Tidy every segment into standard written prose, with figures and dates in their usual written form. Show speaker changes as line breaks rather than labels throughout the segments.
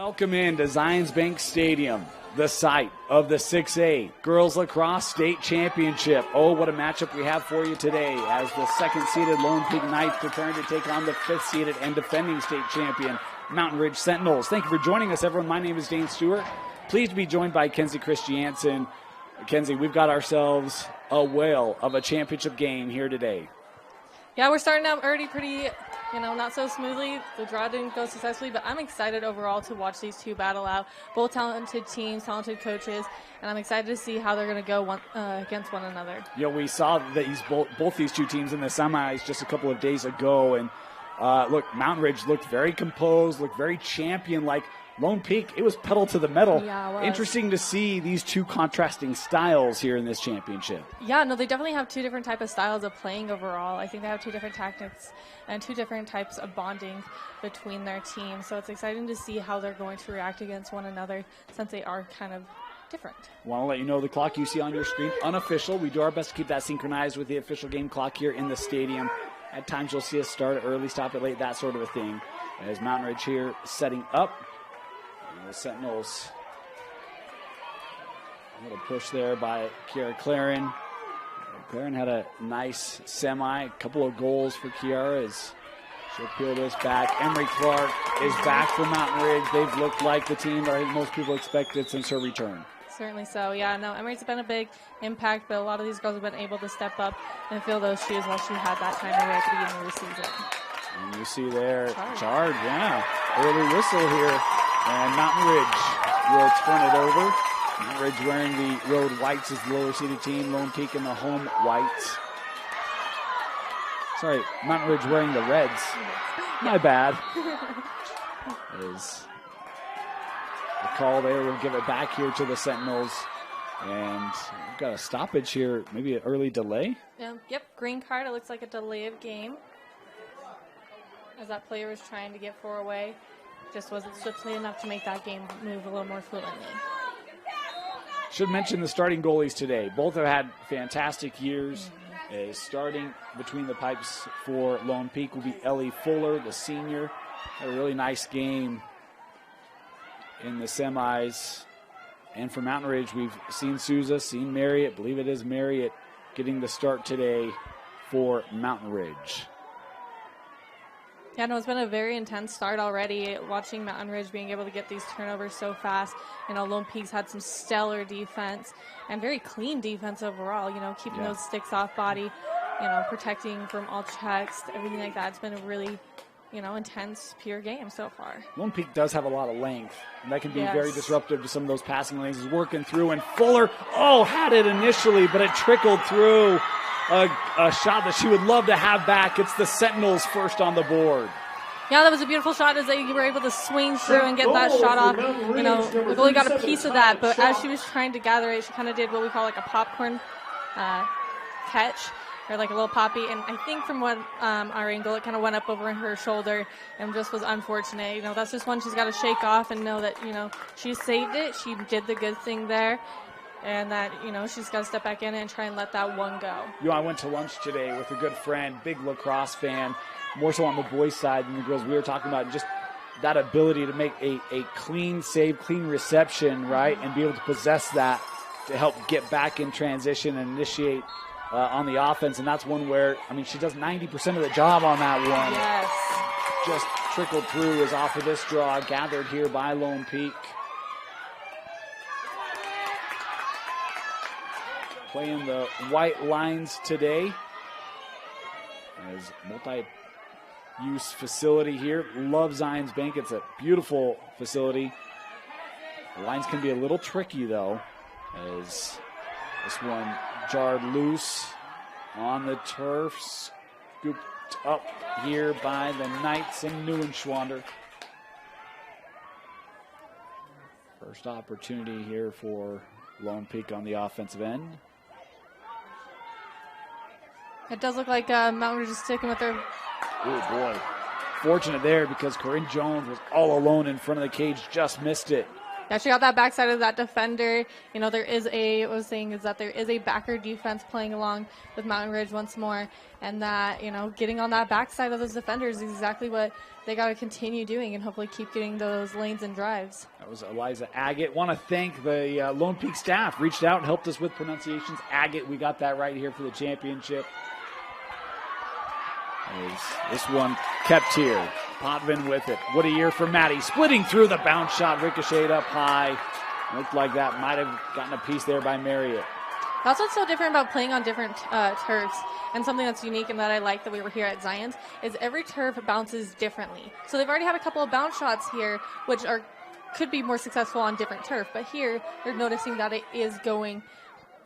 Welcome into Zions Bank Stadium, the site of the 6A Girls Lacrosse State Championship. Oh, what a matchup we have for you today as the second-seeded Lone Peak Knights prepare to take on the fifth-seeded and defending state champion, Mountain Ridge Sentinels. Thank you for joining us, everyone. My name is Dane Stewart. Pleased to be joined by Kenzie Christiansen. Kenzie, we've got ourselves a whale of a championship game here today.
Yeah, we're starting out already pretty, not so smoothly. The draw didn't go successfully, but I'm excited overall to watch these two battle out. Both talented teams, talented coaches, and I'm excited to see how they're going to go against one another. We saw that both these two teams in the semis just a couple of days ago, and look, Mountain Ridge looked very composed, looked very champion-like. Lone Peak, it was pedal to the metal. Yeah, it was.
Interesting to see these two contrasting styles here in this championship.
Yeah, no, they definitely have two different types of styles of playing overall. I think they have two different tactics and two different types of bonding between their teams. So it's exciting to see how they're going to react against one another since they are kind of different.
Want to let you know the clock you see on your screen, unofficial. We do our best to keep that synchronized with the official game clock here in the stadium. At times you'll see us start it early, stop it late, that sort of a thing. As Mountain Ridge here setting up. The Sentinels, a little push there by Kiara Claren. Claren had a nice semi, a couple of goals for Kiara as she'll peel this back. Emery Clark is back for Mountain Ridge. They've looked like the team that I think most people expected since her return.
Certainly so. Yeah, no, Emery's been a big impact, but a lot of these girls have been able to step up and fill those shoes while she had that time away at the beginning of the season.
And you see there, charge, yeah. Early whistle here. And Mountain Ridge will turn it over. Mountain Ridge wearing the road whites as the lower-seeded team. Lone Peak in the home whites. Sorry, Mountain Ridge wearing the reds. My bad. Is the call there. We'll give it back here to the Sentinels. And we've got a stoppage here, maybe an early delay.
Yep, green card. It looks like a delay of game. As that player was trying to get 4 away. Just wasn't swiftly enough to make that game move a little more fluently.
Should mention the starting goalies today. Both have had fantastic years. Starting between the pipes for Lone Peak will be Ellie Fuller, the senior. Had a really nice game in the semis. And for Mountain Ridge, we've seen Souza, seen Marriott, believe it is Marriott, getting the start today for Mountain Ridge.
Yeah, no, it's been a very intense start already. Watching Mountain Ridge being able to get these turnovers so fast. Lone Peak's had some stellar defense and very clean defense overall. Keeping those sticks off body, protecting from all checks, everything like that. It's been a really, intense, pure game so far.
Lone Peak does have a lot of length, and that can be very disruptive to some of those passing lanes. Is working through, and Fuller, had it initially, but it trickled through. A shot that she would love to have back. It's the Sentinels first on the board.
Yeah, that was a beautiful shot as they were able to swing through and get that shot off. The goalie got a piece of that, but as she was trying to gather it, she kind of did what we call like a popcorn catch, or like a little poppy. And I think from what our angle, it kind of went up over her shoulder and just was unfortunate. That's just one she's got to shake off and know that, she saved it. She did the good thing there. And that, she's got to step back in and try and let that one go.
I went to lunch today with a good friend, big lacrosse fan, more so on the boys' side than the girls. We were talking about just that ability to make a clean save, clean reception, right, and be able to possess that to help get back in transition and initiate on the offense. And that's one where, she does 90% of the job on that one.
Yes.
Just trickled through is off of this draw, gathered here by Lone Peak. Playing the white lines today as multi-use facility here. Love Zions Bank. It's a beautiful facility. The lines can be a little tricky though, as this one jarred loose on the turf, scooped up here by the Knights in Neuenschwander. First opportunity here for Lone Peak on the offensive end.
It does look like Mountain Ridge is sticking with their...
Oh, boy. Fortunate there because Corinne Jones was all alone in front of the cage, just missed it.
Yeah, she got that backside of that defender. You know, there is what I was saying is that there is a backer defense playing along with Mountain Ridge once more. And that, you know, getting on that backside of those defenders is exactly what they got to continue doing and hopefully keep getting those lanes and drives.
That was Eliza Agate. Want to thank the Lone Peak staff. Reached out and helped us with pronunciations. Agate, we got that right here for the championship. This one kept here. Potvin with it. What a year for Maddie. Splitting through the bounce shot, ricocheted up high. Looked like that might have gotten a piece there by Marriott.
That's what's so different about playing on different turfs, and something that's unique and that I like that we were here at Zion's, is every turf bounces differently. So they've already had a couple of bounce shots here, which could be more successful on different turf, but here they're noticing that it is going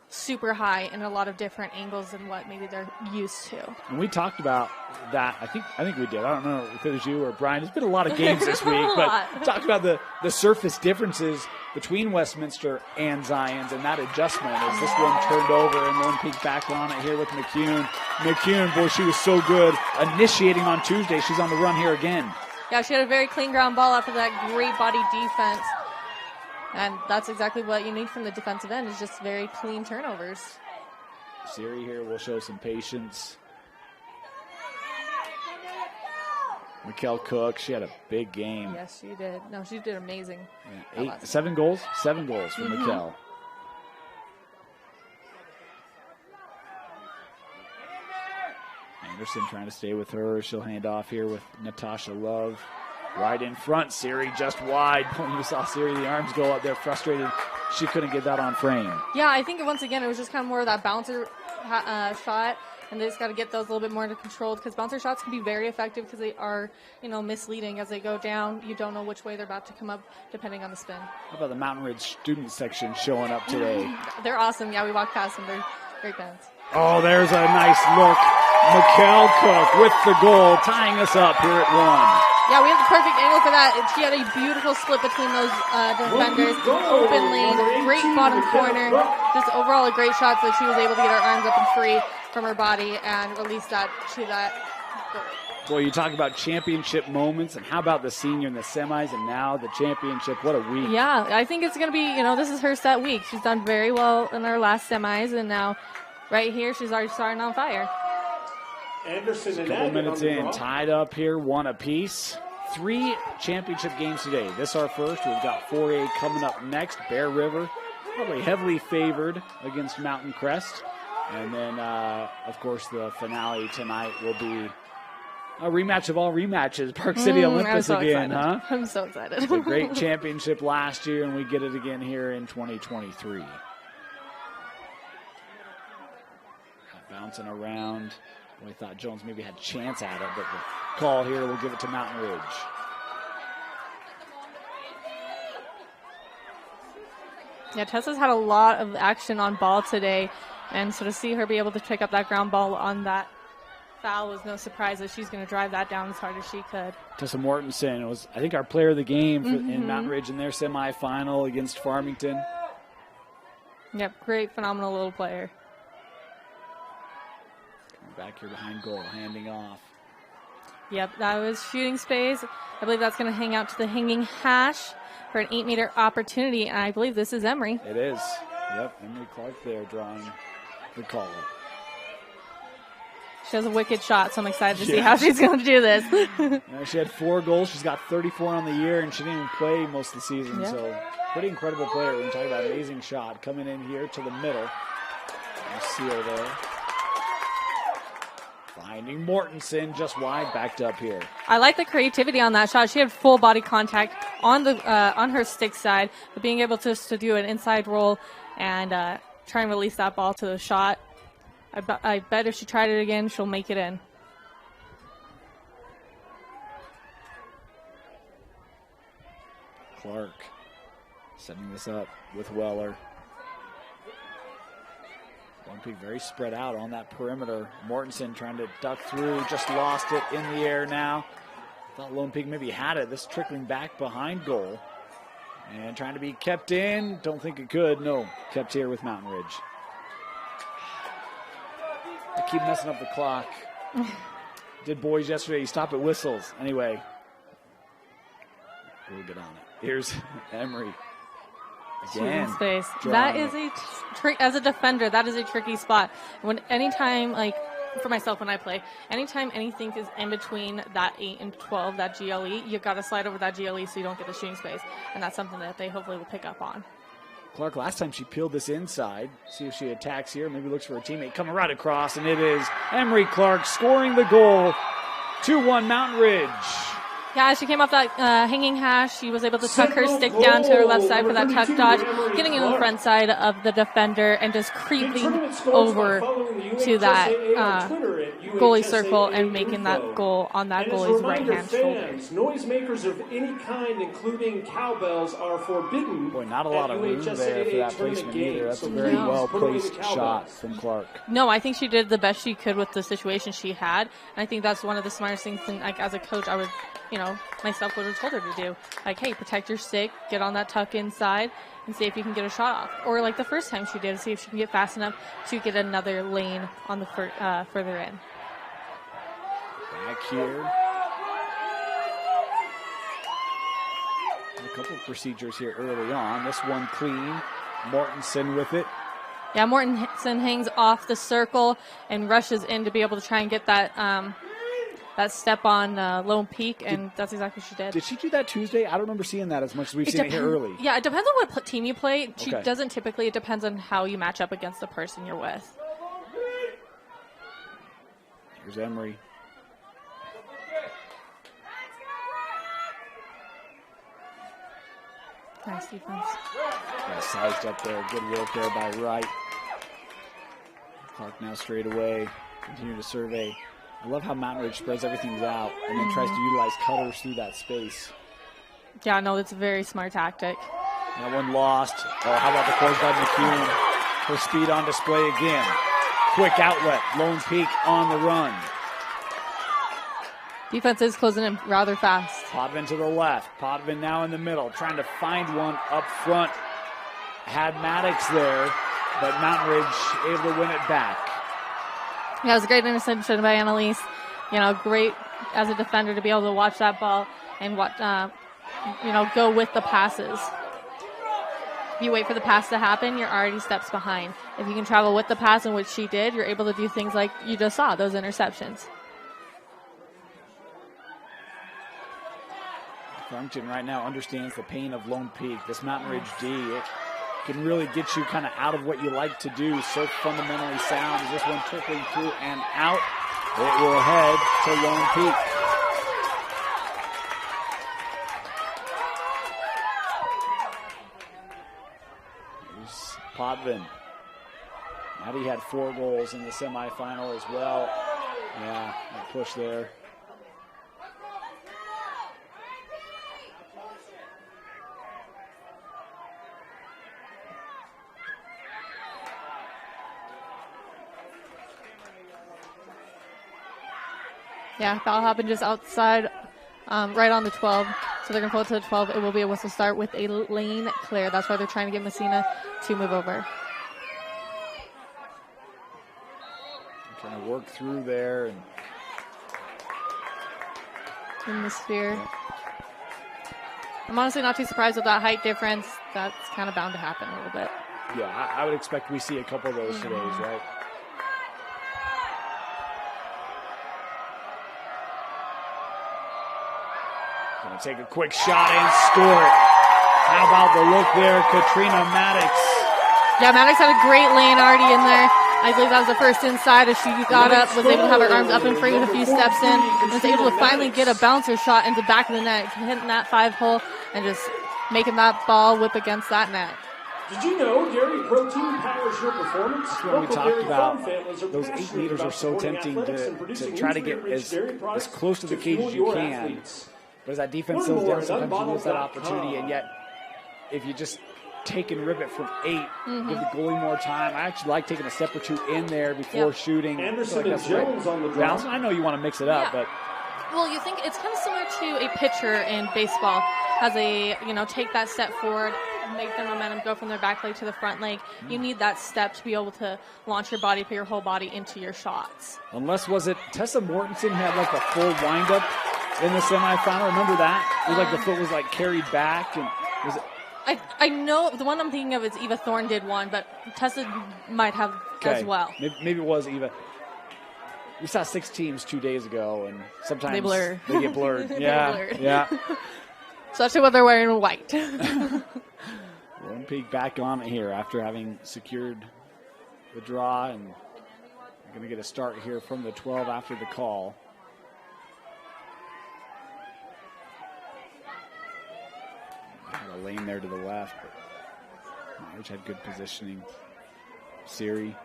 super high in a lot of different angles than what maybe they're used to.
And we talked about that. I think we did. I don't know if it was you or Brian. There's been a lot of games this week, but talked about the surface differences between Westminster and Zion's and that adjustment as this one turned over and Lone Peak back on it here with McCune. McCune, boy, she was so good initiating on Tuesday. She's on the run here again. Yeah,
she had a very clean ground ball after that great body defense. And that's exactly what you need from the defensive end, is just very clean turnovers.
Siri here will show some patience. Mikkel Cook, she had a big game.
Yes, she did. No, she did amazing.
Yeah, 7 goals for Mikkel. Anderson trying to stay with her. She'll hand off here with Natasha Love. Right in front, Siri just wide. You saw Siri, the arms go up there, frustrated. She couldn't get that on frame.
Yeah, I think once again it was just kind of more of that bouncer shot, and they just got to get those a little bit more controlled, because bouncer shots can be very effective because they are, you know, misleading as they go down. You don't know which way they're about to come up depending on the spin.
How about the Mountain Ridge student section showing up today?
They're awesome. Yeah, we walked past them. They're great fans.
Oh, there's a nice look. Mikkel Cook with the goal, tying us up here at 1.
Yeah, we have the perfect angle for that. She had a beautiful split between those defenders. Open lane, great bottom corner. Just overall a great shot so that she was able to get her arms up and free from her body and release that to that goal.
Boy, you talk about championship moments, and how about the senior in the semis and now the championship? What a week.
Yeah, I think it's going to be, you know, this is her set week. She's done very well in her last semis, and now right here she's already starting on fire.
Anderson a couple minutes in, tied up here, 1 apiece. 3 championship games today. This our first. We've got 4A coming up next. Bear River, probably heavily favored against Mountain Crest. And then, of course, the finale tonight will be a rematch of all rematches. Park City Olympus again,
excited. Huh? I'm so excited.
It's a great championship last year, and we get it again here in 2023. Bouncing around. We thought Jones maybe had a chance at it, but the call here will give it to Mountain Ridge.
Yeah, Tessa's had a lot of action on ball today, and so to see her be able to pick up that ground ball on that foul was no surprise that she's going to drive that down as hard as she could.
Tessa Mortensen was, I think, our player of the game in Mountain Ridge in their semifinal against Farmington.
Yep, great, phenomenal little player.
Back here behind goal, handing off.
Yep, that was shooting space. I believe that's going to hang out to the hanging hash for an 8-meter opportunity, and I believe this is Emery.
It is. Yep, Emery Clark there drawing the call.
She has a wicked shot, so I'm excited to see how she's going to do this.
She had 4 goals. She's got 34 on the year, and she didn't even play most of the season, so pretty incredible player. We're talking about amazing shot coming in here to the middle. Seal there. Finding Mortensen just wide, backed up here.
I like the creativity on that shot. She had full body contact on the on her stick side, but being able to do an inside roll and try and release that ball to the shot. I bet if she tried it again, she'll make it in.
Clark setting this up with Weller. Lone Peak very spread out on that perimeter. Mortensen trying to duck through, just lost it in the air now. Thought Lone Peak maybe had it. This trickling back behind goal. And trying to be kept in. Don't think it could. No, kept here with Mountain Ridge. I keep messing up the clock. Did boys yesterday. You stop at whistles. Anyway, we'll get on it. Here's Emery.
shooting space. That is a trick. As a defender, that is a tricky spot. Anytime, like for myself when I play, anytime anything is in between that 8 and 12, that GLE, you got to slide over that GLE so you don't get the shooting space. And that's something that they hopefully will pick up on.
Clark, last time she peeled this inside. See if she attacks here. Maybe looks for a teammate coming right across, and it is Emery Clark scoring the goal. 2-1 Mountain Ridge.
Yeah, she came off that hanging hash. She was able to tuck her stick down to her left side for that tuck dodge, getting in the front side of the defender and just creeping over to that goalie circle and making that goal on that goalie's right-hand shoulder.
Noisemakers of any kind, including cowbells, are forbidden.
Boy, not a lot of room there for that placement either. That's a very well-placed shot from Clark.
No, I think she did the best she could with the situation she had. And I think that's one of the smartest things, like, as a coach, I would, myself would have told her to do. Like, hey, protect your stick, get on that tuck inside, and see if you can get a shot off. Or like the first time she did, see if she can get fast enough to get another lane on the further in.
Back here. A couple of procedures here early on. This one clean. Mortensen with it.
Yeah, Mortensen hangs off the circle and rushes in to be able to try and get that that step on Lone Peak, and that's exactly what she did.
Did she do that Tuesday? I don't remember seeing that as much as we've seen it here early.
Yeah, it depends on what team you play. She doesn't typically. It depends on how you match up against the person you're with.
Here's Emery.
Nice defense.
Yeah, sized up there. Good work there by Wright. Clark now straight away. Continue to survey. I love how Mountain Ridge spreads everything out and then tries to utilize cutters through that space.
Yeah, no, it's a very smart tactic.
That one lost. Oh, how about the close by McCune? Her speed on display again. Quick outlet. Lone Peak on the run.
Defense is closing in rather fast.
Potvin to the left. Potvin now in the middle, trying to find one up front. Had Maddox there, but Mountain Ridge able to win it back.
Yeah, it was a great interception by Annalise. Great as a defender to be able to watch that ball and watch, go with the passes. If you wait for the pass to happen, you're already steps behind. If you can travel with the pass, in which she did, you're able to do things like you just saw, those interceptions.
Farmington right now understands the pain of Lone Peak. This Mountain Ridge D, it can really get you kind of out of what you like to do. So fundamentally sound. As this one trickling through and out, it will head to Lone Peak. Here's Potvin. Maddie had 4 goals in the semifinal as well. Yeah, that push there.
Yeah, that'll happen just outside, right on the 12. So they're going to pull it to the 12. It will be a whistle start with a lane clear. That's why they're trying to get Messina to move over.
Trying to work through there. And
in the sphere. I'm honestly not too surprised with that height difference. That's kind of bound to happen a little bit.
Yeah, I would expect we see a couple of those today, right? Gonna take a quick shot and score it. How about the look there, Katrina Maddox?
Yeah, Maddox had a great lane already in there. I believe that was the first inside as she got up, was able to have her arms up and free with a few steps in, and was able to finally get a bouncer shot into the back of the net, hitting that 5-hole and just making that ball whip against that net.
Did you know dairy protein powers your performance?
That's when we talked about those 8 meters are so tempting to try to get as close to the cage as you can. But as that defense slows down, sometimes you lose that opportunity, and yet if you just take and rip it from 8, give the goalie more time. I actually like taking a step or 2 in there before shooting.
Anderson and Jones on the
draw. I know you want to mix it up, but
well, you think it's kind of similar to a pitcher in baseball. Has a take that step forward, make their momentum go from their back leg to the front leg. You need that step to be able to launch your body, put your whole body into your shots.
Unless, was it Tessa Mortensen had like a full windup in the semifinal? Remember that? It was like the foot was like carried back, and was it?
I know the one I'm thinking of is Eva Thorne did one, but Tessa might have as well.
Maybe it was Eva. We saw 6 teams 2 days ago, and sometimes
They blur.
They get blurred.
They
Yeah,
blur.
yeah.
Especially when they're wearing white.
Lone Peak back on it here after having secured the draw, and we're going to get a start here from the 12 after the call. Had a lane there to the left, but Mountain Ridge had good positioning. Siri.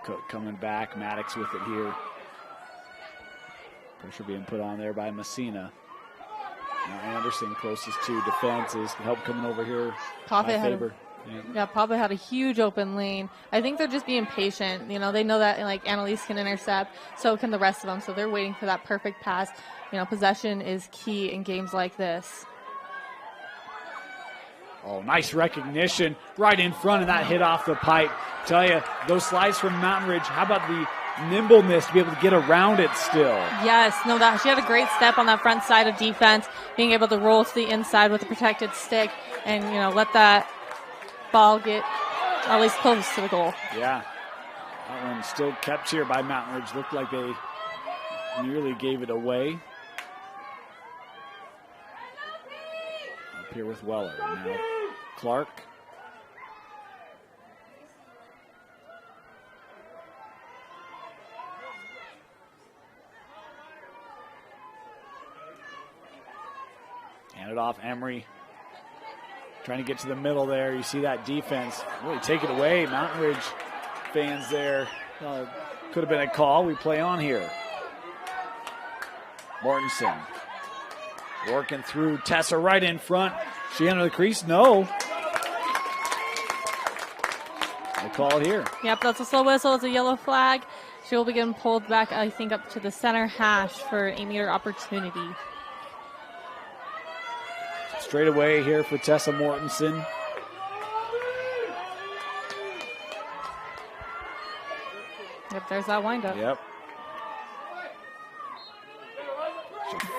Cook coming back. Maddox with it here. Pressure being put on there by Messina. Now Anderson closest to defenses. Help coming over here.
Papa had
Faber.
Papa had a huge open lane. I think they're just being patient. You know, they know that like Annalise can intercept, so can the rest of them. So they're waiting for that perfect pass. You know, possession is key in games like this.
Oh, nice recognition right in front, and that hit off the pipe. Tell you, those slides from Mountain Ridge, how about the nimbleness to be able to get around it still?
Yes, no, that she had a great step on that front side of defense, being able to roll to the inside with a protected stick and, you know, let that ball get at least close to the goal.
Yeah, that one still kept here by Mountain Ridge. Looked like they nearly gave it away. Up here with Weller. Now Clark. Hand it off, Emery. Trying to get to the middle there. You see that defense really take it away. Mountain Ridge fans there. Could have been a call. We play on here. Mortensen working through Tessa right in front. She under the crease? No. They call it here.
Yep, that's a slow whistle. It's a yellow flag. She will be getting pulled back, I think, up to the center hash for an 8-meter opportunity.
Straight away here for Tessa Mortensen.
Yep, there's that windup.
Yep.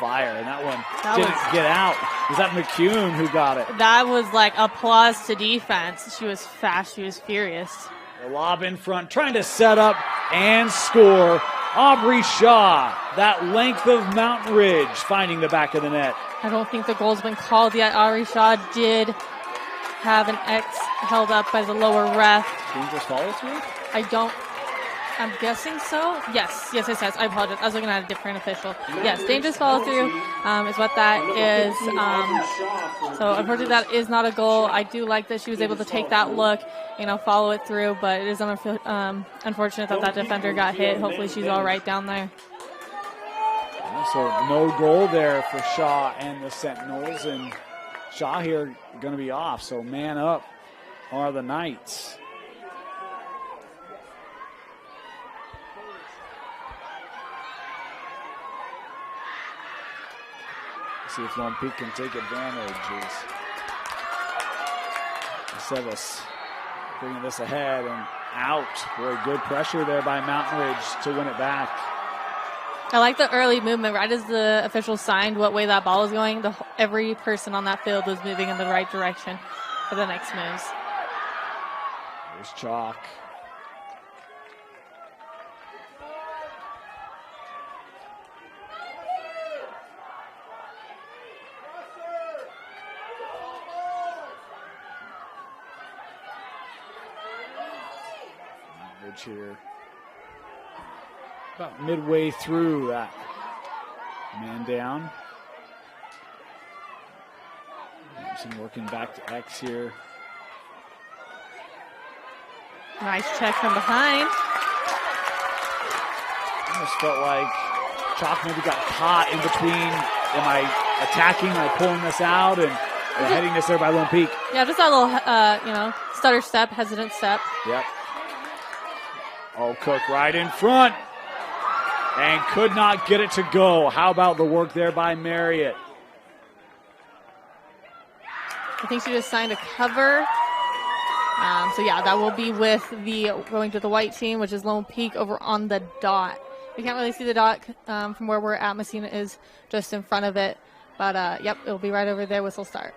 Fire, and that one didn't get out. Was that McCune who got it?
That was like applause to defense. She was fast. She was furious.
The lob in front, trying to set up and score. Aubrey Shaw, that length of Mountain Ridge, finding the back of the net.
I don't think the goal's been called yet. Aubrey Shaw did have an X held up by the lower ref.
Dangerous follow through?
I'm guessing so. Yes, it says. I apologize. I was looking at a different official. Yes, dangerous follow through is what that is. So unfortunately, that is not a goal. I do like that she was able to take that look, follow it through. But it is unfortunate that defender got hit. Hopefully, she's all right down there.
So no goal there for Shaw and the Sentinels, and Shaw here going to be off. So man up are the Knights. See if Lone Peak can take advantage. Aceves bringing this ahead and out. Boy, good pressure there by Mountain Ridge to win it back.
I like the early movement. Right as the official signed what way that ball was going, every person on that field was moving in the right direction for the next moves.
There's Chalk. Here about midway through that man down. Anderson working back to X here.
Nice check from behind.
Almost felt like Chalk maybe got caught in between. Am I attacking? Am I pulling this out? And heading this there by Lone Peak.
Yeah, just that little, stutter step, hesitant step.
Yep. Oh, Cook right in front and could not get it to go. How about the work there by Marriott?
I think she just signed a cover. So yeah, that will be with going to the white team, which is Lone Peak over on the dot. We can't really see the dot from where we're at. Messina is just in front of it. But yep, it'll be right over there. Whistle start.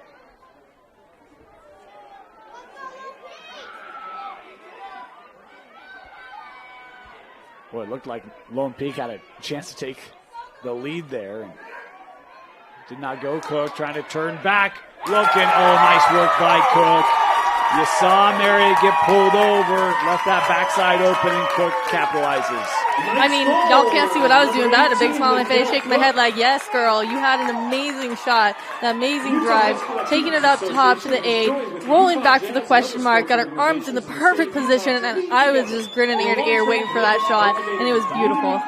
Boy, it looked like Lone Peak had a chance to take the lead there. And did not go. Cook trying to turn back. Looking. Oh, nice work by Cook. You saw Mary get pulled over, left that backside open, and Cook capitalizes.
I mean, y'all can't see what I was doing. But I had a big smile on my face, shaking my head like, yes, girl, you had an amazing shot, an amazing drive, taking it up top to the A, rolling back for the question mark, got her arms in the perfect position, and I was just grinning ear to ear waiting for that shot, and it was beautiful.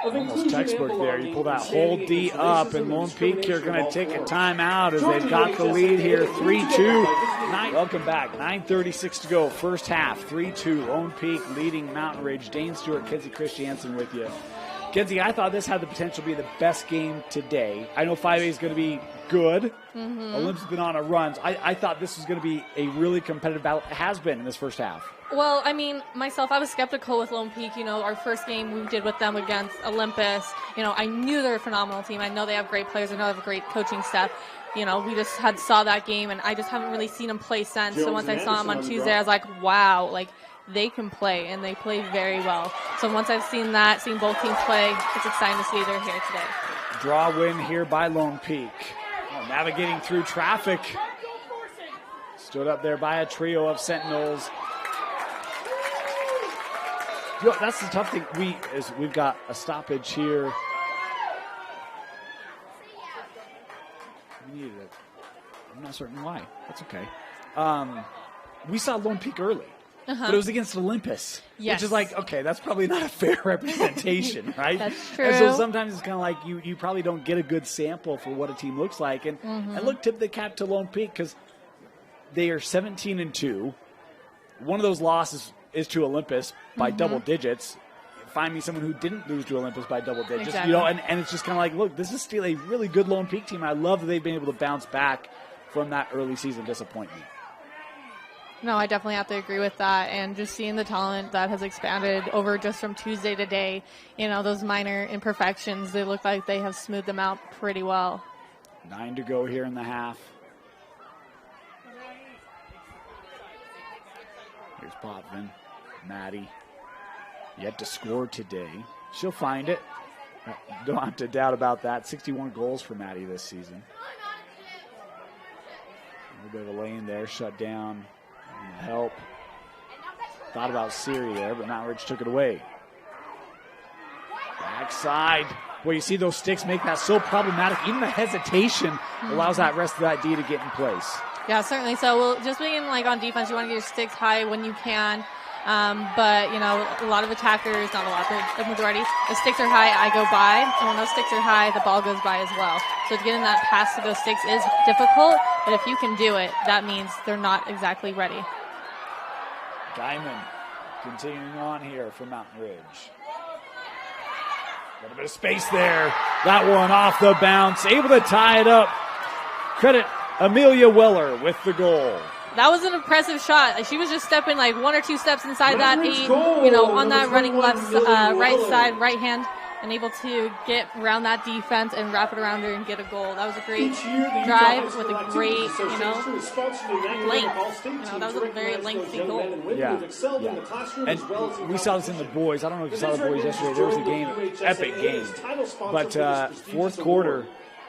Almost textbook there. You pull that whole D up, and Lone Peak here going to take a timeout as they've got the lead here, 3-2. Welcome back. 9:36 to go, first half, 3-2. Lone Peak leading Mountain Ridge. Dane Stewart, Kenzie Christiansen with you. Kenzie, I thought this had the potential to be the best game today. I know 5A is going to be good. Olymp's been on a run. I thought this was going to be a really competitive battle. It has been in this first half.
Well, I mean, myself, I was skeptical with Lone Peak. You know, our first game we did with them against Olympus. You know, I knew they're a phenomenal team. I know they have great players. I know they have a great coaching staff. You know, we just saw that game, and I just haven't really seen them play since. So once I saw them on Tuesday, I was like, wow, like, they can play, and they play very well. So once I've seen that, seen both teams play, it's exciting to see they're here today.
Draw win here by Lone Peak. Navigating through traffic. Stood up there by a trio of Sentinels. You know, that's the tough thing. We've got a stoppage here. We needed it. I'm not certain why. That's okay. We saw Lone Peak early. But it was against Olympus, which is like, okay, that's probably not a fair representation, right?
That's true.
And so sometimes it's kind of like you probably don't get a good sample for what a team looks like. And look, tip the cap to Lone Peak because they are 17-2. One of those losses is to Olympus by double digits. Find me someone who didn't lose to Olympus by double digits.
Exactly.
You know, and it's just kind of like, look, this is still a really good Lone Peak team. I love that they've been able to bounce back from that early season disappointment.
No, I definitely have to agree with that. And just seeing the talent that has expanded over just from Tuesday to today, you know, those minor imperfections, they look like they have smoothed them out pretty well.
9 to go here in the half. Here's Potvin. Maddie. Yet to score today. She'll find it. Don't have to doubt about that. 61 goals for Maddie this season. A little bit of a lane there, shut down. Help. Thought about Siri there, but Mountain Ridge took it away. Backside. Well, you see those sticks make that so problematic. Even the hesitation allows that rest of that D to get in place.
Yeah, certainly. So, well, just being like on defense, you want to get your sticks high when you can. But, you know, a lot of attackers, not a lot, but the majority, the sticks are high, I go by. And when those sticks are high, the ball goes by as well. So getting that pass to those sticks is difficult, but if you can do it, that means they're not exactly ready.
Diamond continuing on here for Mountain Ridge. A little bit of space there. That one off the bounce, able to tie it up. Credit Amelia Weller with the goal.
That was an impressive shot. She was just stepping like one or two steps inside that eight, you know, on that running left, right side, right hand, and able to get around that defense and wrap it around her and get a goal. That was a great drive with a great, you know, length. You know, that was a very lengthy goal.
Yeah. And we saw this in the boys. I don't know if you saw the boys yesterday. There was a game, epic game. But fourth quarter,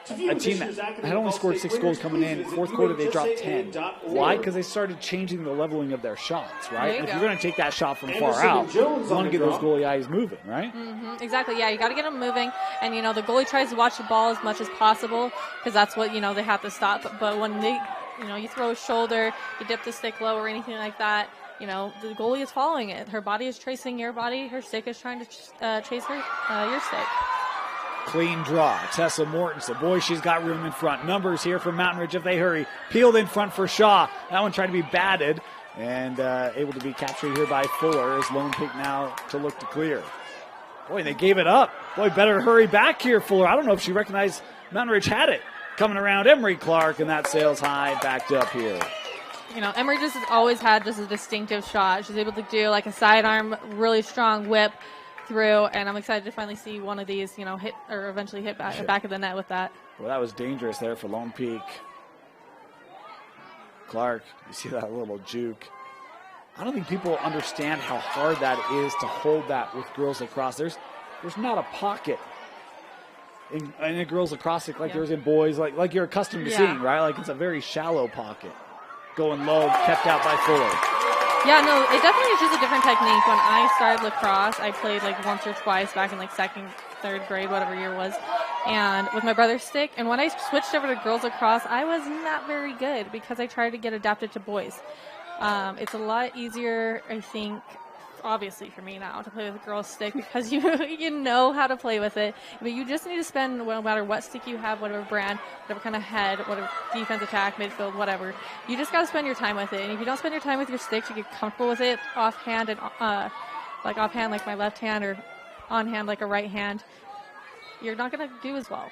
a team that had only scored 6 goals coming in. Fourth quarter, they dropped 10. Why? Because they started changing the leveling of their shots, right? If you're going to take that shot from far out, you want to get those goalie eyes moving, right?
Exactly, yeah. You got to get them moving. And, you know, the goalie tries to watch the ball as much as possible because that's what, you know, they have to stop. But when they, you know, you throw a shoulder, you dip the stick low or anything like that, you know, the goalie is following it. Her body is tracing your body. Her stick is trying to chase your stick.
Clean draw. Tessa Mortensen. Boy, she's got room in front. Numbers here from Mountain Ridge if they hurry. Peeled in front for Shaw. That one trying to be batted and able to be captured here by Fuller as Lone Peak now to look to clear. Boy, they gave it up. Boy, better hurry back here, Fuller. I don't know if she recognized Mountain Ridge had it. Coming around Emery Clark, and that sails high, backed up here.
Emery just has always had just a distinctive shot. She's able to do like a sidearm, really strong whip through, and I'm excited to finally see one of these, hit or eventually hit back of the net with that.
Well, that was dangerous there for Lone Peak. Clark, you see that little juke. I don't think people understand how hard that is to hold that with girls lacrosse. There's not a pocket in a girls lacrosse like there's in boys, like you're accustomed to seeing, right? Like it's a very shallow pocket. Going low, kept out by Fuller.
Yeah, no, it definitely is just a different technique. When I started lacrosse, I played like once or twice back in like second, third grade, whatever year it was, and with my brother's stick. And when I switched over to girls lacrosse, I was not very good because I tried to get adapted to boys. It's a lot easier, I think, obviously for me now to play with a girl's stick because you know how to play with it, but you just need to spend, no matter what stick you have, whatever brand, whatever kind of head, whatever defense, attack, midfield, whatever, you just got to spend your time with it. And if you don't spend your time with your sticks, you get comfortable with it offhand and offhand like my left hand or on hand like a right hand, you're not going to do as well.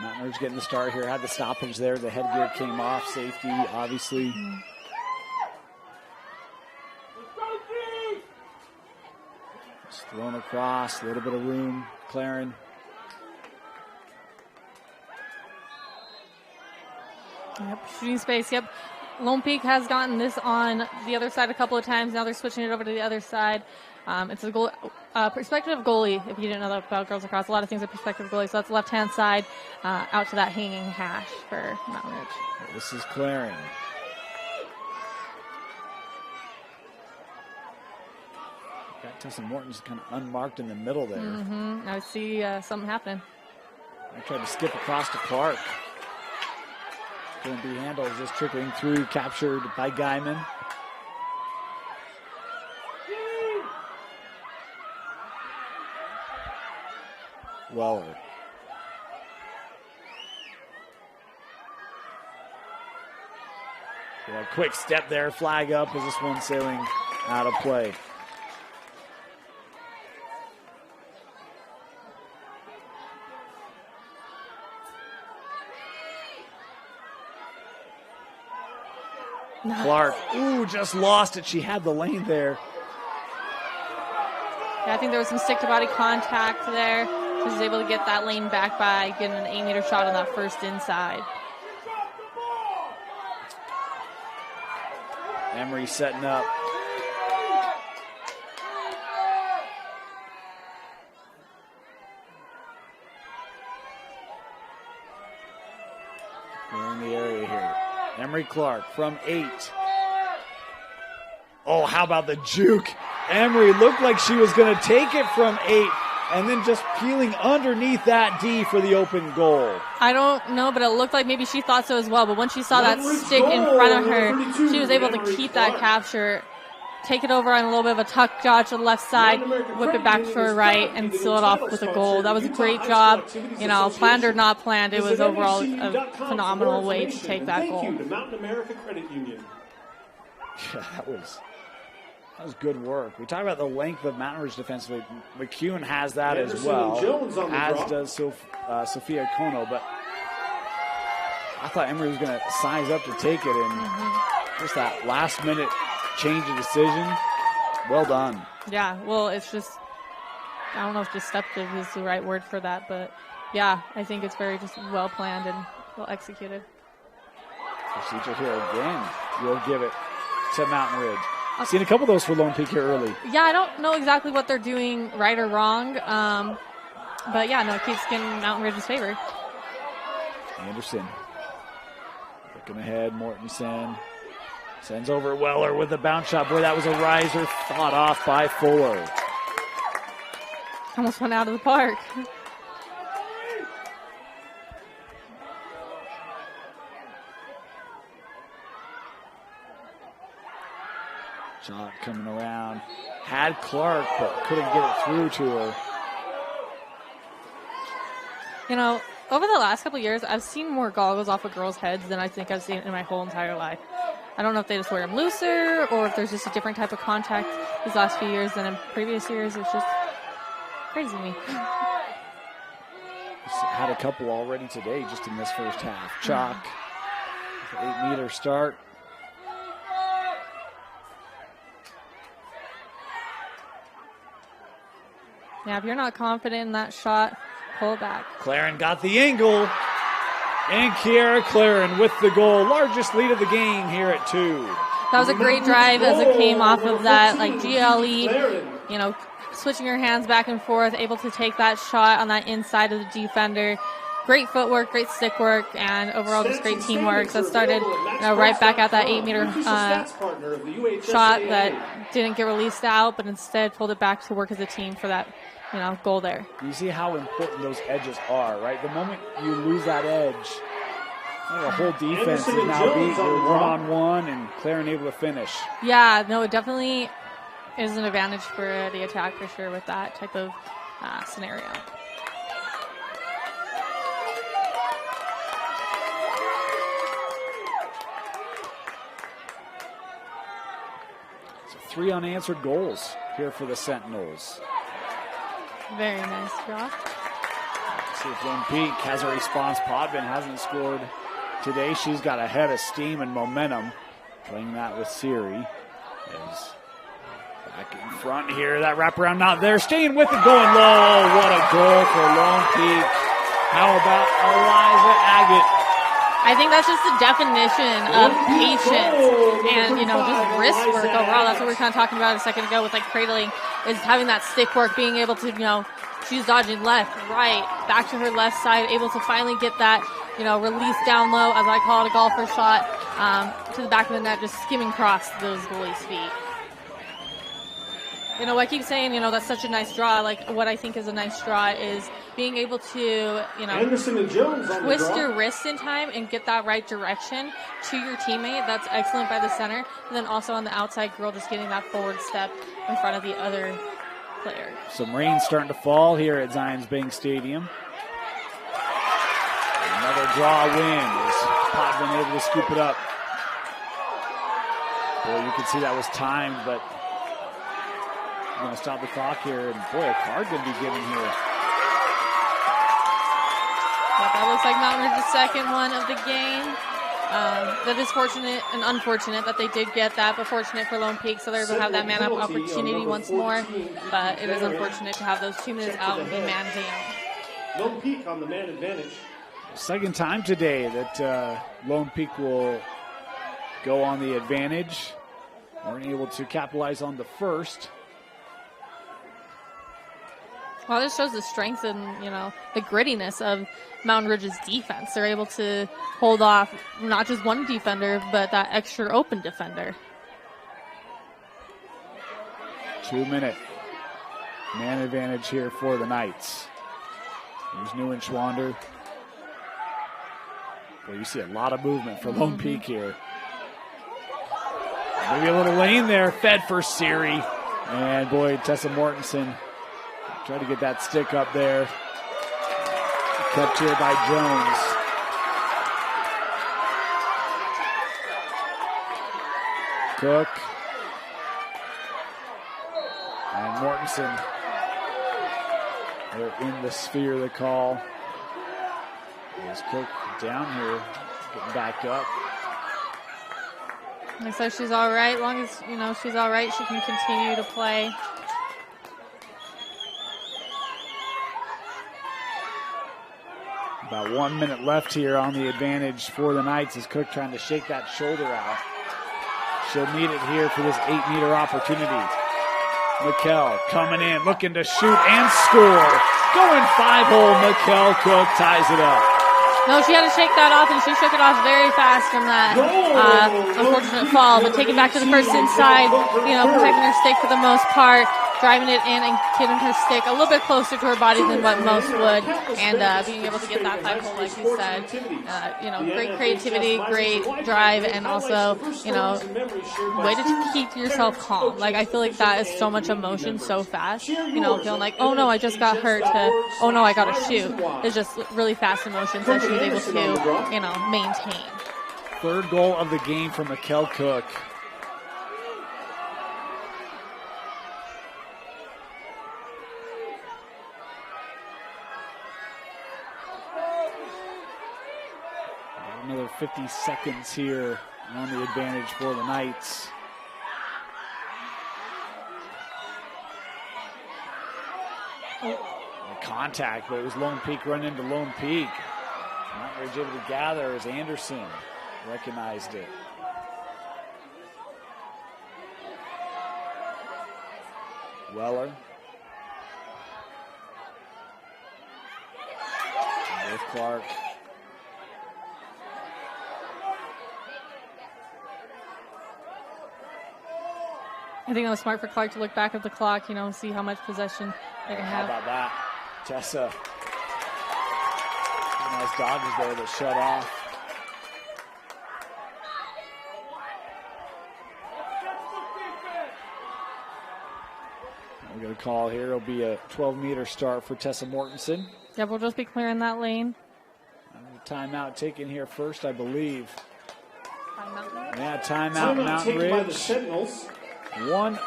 Mountain Ridge getting the start here, had the stoppage there, the headgear came off, safety obviously. Thrown across, a little bit of room, Claren.
Yep, shooting space, yep. Lone Peak has gotten this on the other side a couple of times. Now they're switching it over to the other side. It's a goal, perspective goalie, if you didn't know that about girls lacrosse. A lot of things are perspective goalie, so that's left-hand side out to that hanging hash for Mountain Ridge.
This is Claren. Tessa Morton's kind of unmarked in the middle there.
I see something happening.
I tried to skip across to Clark. Couldn't be handled, just trickling through, captured by Guyman. Weller. A quick step there, flag up as this one sailing out of play. Clark, just lost it. She had the lane there.
Yeah, I think there was some stick-to-body contact there. She was able to get that lane back by getting an 8-meter shot on that first inside.
Emery setting up. We're in the area here. Emery Clark from 8. Oh, how about the juke? Emery looked like she was going to take it from 8 and then just peeling underneath that D for the open goal.
I don't know, but it looked like maybe she thought so as well. But when she saw that stick in front of her, she was able to keep that capture, take it over on a little bit of a tuck dodge to the left side, whip it back to her right, and seal it off with a goal. That was a great job. Planned or not planned, it was overall a phenomenal way to take that goal.
Yeah, that was good work. We talk about the length of Mountain Ridge defensively. McCune has that as well, as does Sophia Kono. But I thought Emery was going to size up to take it, and just that last-minute change of decision, well done.
Yeah, well, it's just, I don't know if deceptive is the right word for that, but yeah, I think it's very just well planned and well executed.
Procedure here again. We'll give it to Mountain Ridge. I've seen a couple of those for Lone Peak here early.
Yeah, I don't know exactly what they're doing right or wrong, but yeah, no, it keeps getting Mountain Ridge's favor.
Anderson looking ahead. Mortensen sends over Weller with a bounce shot. Boy, that was a riser, fought off by Fuller.
Almost went out of the park.
Shot coming around. Had Clark, but couldn't get it through to her.
Over the last couple of years, I've seen more goggles off of girls' heads than I think I've seen in my whole entire life. I don't know if they just wear them looser or if there's just a different type of contact these last few years than in previous years. It's just crazy to me.
Had a couple already today just in this first half. Chalk, 8-meter start.
Yeah, if you're not confident in that shot, pull back.
Claren got the angle. And Kiara Claren with the goal. Largest lead of the game here at 2.
That was a great drive as it came off of that, like GLE, you know, switching her hands back and forth, able to take that shot on that inside of the defender. Great footwork, great stick work, and overall just great teamwork. So it started right back at that 8-meter shot that didn't get released out, but instead pulled it back to work as a team for that, you know, goal there.
You see how important those edges are, right? The moment you lose that edge, the whole defense is now beat. You're one-on-one, and Claren able to finish.
Yeah, no, it definitely is an advantage for the attack for sure with that type of scenario.
So 3 unanswered goals here for the Sentinels.
Very nice job.
Let's see if Lone Peak has a response. Podvin hasn't scored today. She's got a head of steam and momentum. Playing that with Siri. Is back in front here. That wraparound not there. Staying with it, going low. What a goal for Lone Peak. How about Eliza Agate?
I think that's just the definition of patience and, you know, just wrist work overall. That's what we were kind of talking about a second ago with, like, cradling, is having that stick work, being able to, you know, she's dodging left, right, back to her left side, able to finally get that, you know, release down low, as I call it, a golfer shot, to the back of the net, just skimming across those goalies' feet. You know, I keep saying, you know, that's such a nice draw. Like, what I think is a nice draw is being able to, you know, twist your wrist in time and get that right direction to your teammate. That's excellent by the center. And then also on the outside girl, just getting that forward step in front of the other player.
Some rain starting to fall here at Zions Bank Stadium. Another draw win as Podvin able to scoop it up. Boy, you can see that was timed, but we're going to stop the clock here, and boy, a card going to be given here.
Yeah, that looks like Mountain Ridge's second one of the game. That is fortunate and unfortunate that they did get that, but fortunate for Lone Peak, so they're able to have that man-up opportunity once more. But it is unfortunate to have those 2 minutes out and be man down.
Lone Peak on the man advantage.
Second time today that Lone Peak will go on the advantage. Weren't able to capitalize on the first.
Well, this shows the strength and, you know, the grittiness of Mountain Ridge's defense. They're able to hold off not just one defender, but that extra open defender.
2-minute man advantage here for the Knights. Here's Nguyen Schwander. Well, you see a lot of movement for Lone Peak here. Maybe a little lane there, fed for Siri. And boy, Tessa Mortensen tried to get that stick up there. Kept here by Jones. Cook. And Mortensen. They're in the sphere of the call. There's Cook down here, getting back up.
Looks like she's all right. As long as, you know, she's all right, she can continue to play.
About 1 minute left here on the advantage for the Knights as Cook trying to shake that shoulder out. She'll need it here for this 8-meter opportunity. Mikkel coming in, looking to shoot and score. Going 5-hole, Mikkel Cook ties it up.
No, she had to shake that off, and she shook it off very fast from that unfortunate fall. But taking back to the first inside, you know, protecting her stick for the most part, driving it in and getting her stick a little bit closer to her body than what most would, and being able to get that 5-hole, like you said. You know, great creativity, great drive, and also, you know, way to keep yourself calm. Like, I feel like that is so much emotion so fast. You know, feeling like, oh no, I just got hurt, to, oh no, I got to shoot. It's just really fast emotions that she was able to, you know, maintain.
Third goal of the game for Mikkel Cook. Another 50 seconds here on the advantage for the Knights. Contact, but it was Lone Peak running into Lone Peak. Mountain Ridge able to gather as Anderson recognized it. Weller. With Clark.
I think that was smart for Clark to look back at the clock, see how much possession they have.
How about that? Tessa. Nice dodges there that shut off. We're going to call here. It'll be a 12-meter start for Tessa Mortensen.
Yeah, we'll just be clearing that lane.
Timeout taken here first, I believe.
Yeah,
timeout Mountain Ridge.
By the Sentinels.
1:10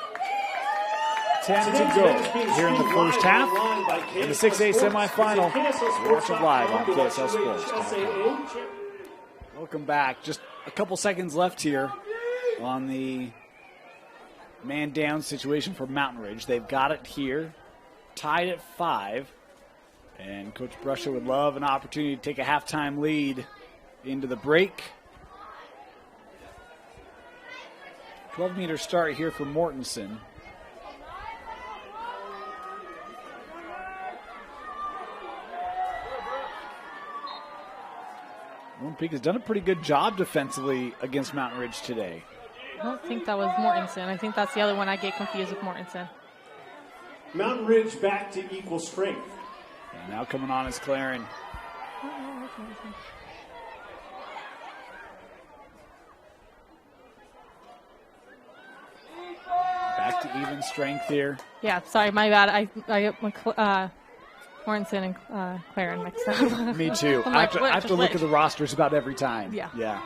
to go here in the first half. In the 6A semifinal, watching live on KSL Sports. Welcome back. Just a couple seconds left here on the man down situation for Mountain Ridge. They've got it here, tied at 5. And Coach Brusha would love an opportunity to take a halftime lead into the break. 12-meter start here for Mortensen. Lone Peak has done a pretty good job defensively against Mountain Ridge today.
I don't think that was Mortensen. I think that's the other one I get confused with Mortensen.
Mountain Ridge back to equal strength.
And now coming on is Claren. Back to even strength here.
Yeah, sorry, my bad. I Mortensen and Claren mixed up.
Me too. I have to look at the rosters about every time.
Yeah.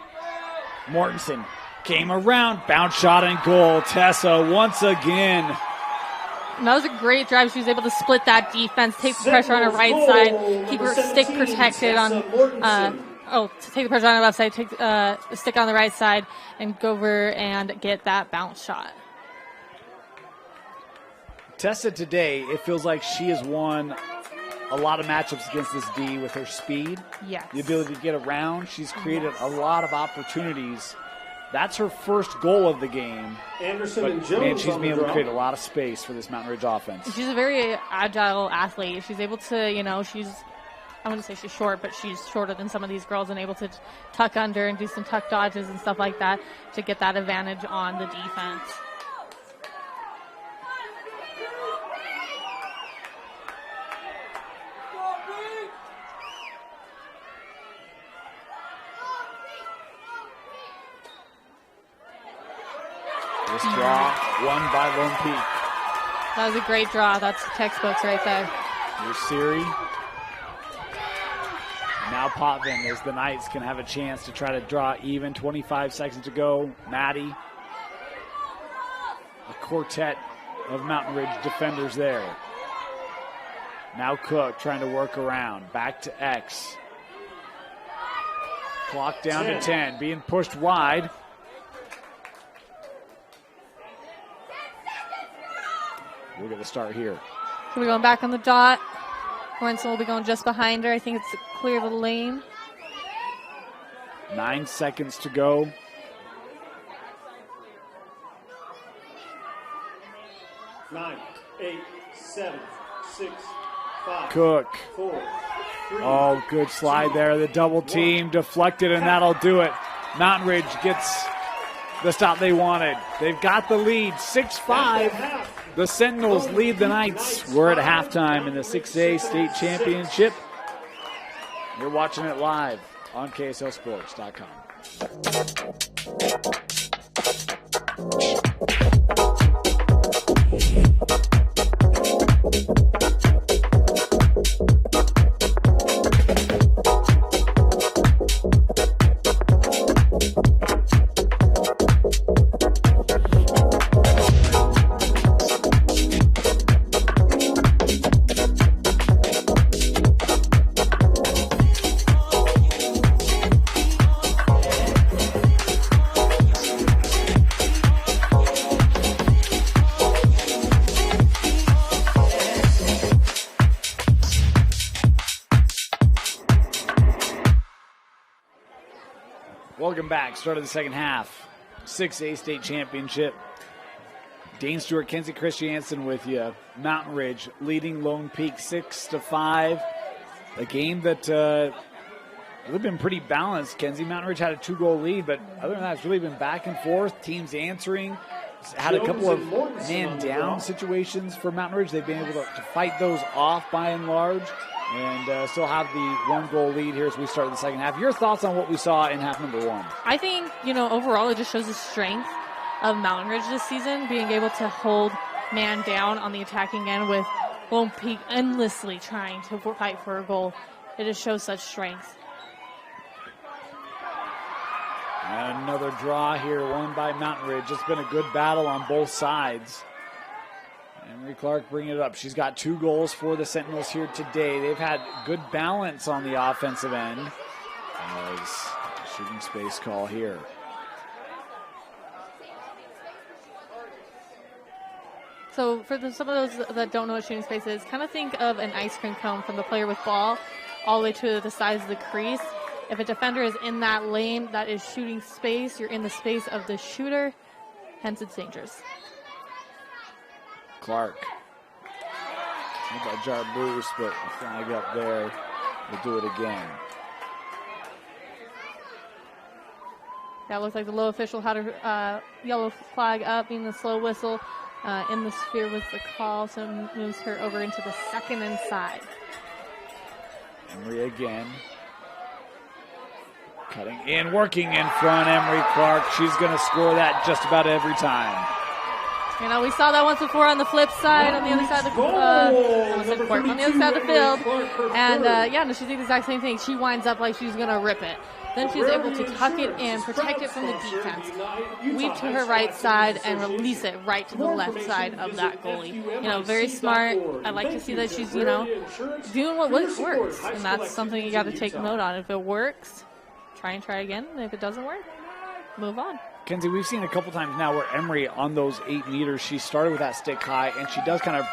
Mortensen came around, bounce shot and goal. Tessa once again.
And that was a great drive. She was able to split that defense, take the pressure on her right side, keep her stick protected on. Take the pressure on her left side, take the stick on the right side, and go over and get that bounce shot.
Tessa today, it feels like she has won a lot of matchups against this D with her speed.
Yes.
The ability to get around. She's created a lot of opportunities. That's her first goal of the game.
Anderson and Jones.
She's been able to create a lot of space for this Mountain Ridge offense.
She's a very agile athlete. She's able to, I wouldn't say she's short, but she's shorter than some of these girls and able to tuck under and do some tuck dodges and stuff like that to get that advantage on the defense.
This draw won by Lone Peak.
That was a great draw. That's textbooks right there.
Here's Siri. Now Potvin as the Knights can have a chance to try to draw even. 25 seconds to go. Maddie. A quartet of Mountain Ridge defenders there. Now Cook trying to work around. Back to X. Clock down to 10. Being pushed wide. We'll get the start here.
So we're going back on the dot. Mortensen will be going just behind her. I think it's clear of the lane.
9 seconds to go.
Nine, 8, 7, 6, 5.
Cook.
4, 3.
Oh, good slide there. The double team deflected, and that'll do it. Mountain Ridge gets the stop they wanted. They've got the lead, 6-5. The Sentinels lead the Knights. We're at halftime in the 6A state championship. You're watching it live on KSLSports.com. Welcome back. Start of the second half. 6A state championship. Dane Stewart, Kenzie Christiansen with you. Mountain Ridge leading Lone Peak 6-5. A game that really been pretty balanced. Kenzie, Mountain Ridge had a 2-goal lead, but other than that, it's really been back and forth. Teams answering. Had a couple of man-down situations for Mountain Ridge. They've been able to fight those off by and large, and still have the 1-goal lead here as we start the second half. Your thoughts on what we saw in half number 1?
I think, overall it just shows the strength of Mountain Ridge this season, being able to hold man down on the attacking end with Lone Peak endlessly trying to fight for a goal. It just shows such strength.
And another draw here, won by Mountain Ridge. It's been a good battle on both sides. Emery Clark bringing it up. She's got 2 goals for the Sentinels here today. They've had good balance on the offensive end. As shooting space call here.
So for some of those that don't know what shooting space is, kind of think of an ice cream cone from the player with ball all the way to the sides of the crease. If a defender is in that lane, that is shooting space. You're in the space of the shooter, hence it's dangerous.
Clark. Not a jar boost, but a flag up there. We'll do it again.
That looks like the low official had a yellow flag up, meaning the slow whistle. In the sphere was the call, so moves her over into the second inside.
Emery again. Cutting in, working in front, Emery Clark. She's going to score that just about every time.
We saw that once before on the flip side, on the other side of the on the other side of the field. And she did the exact same thing. She winds up like she's going to rip it. Then she's able to tuck it in, protect it from the defense, weave to her right side, and release it right to the left side of that goalie. Very smart. I like to see that she's, doing what works. And that's something you got to take note on. If it works, try again. And if it doesn't work, move on.
Kenzie, we've seen a couple times now where Emery on those 8 meters, she started with that stick high, and she does kind of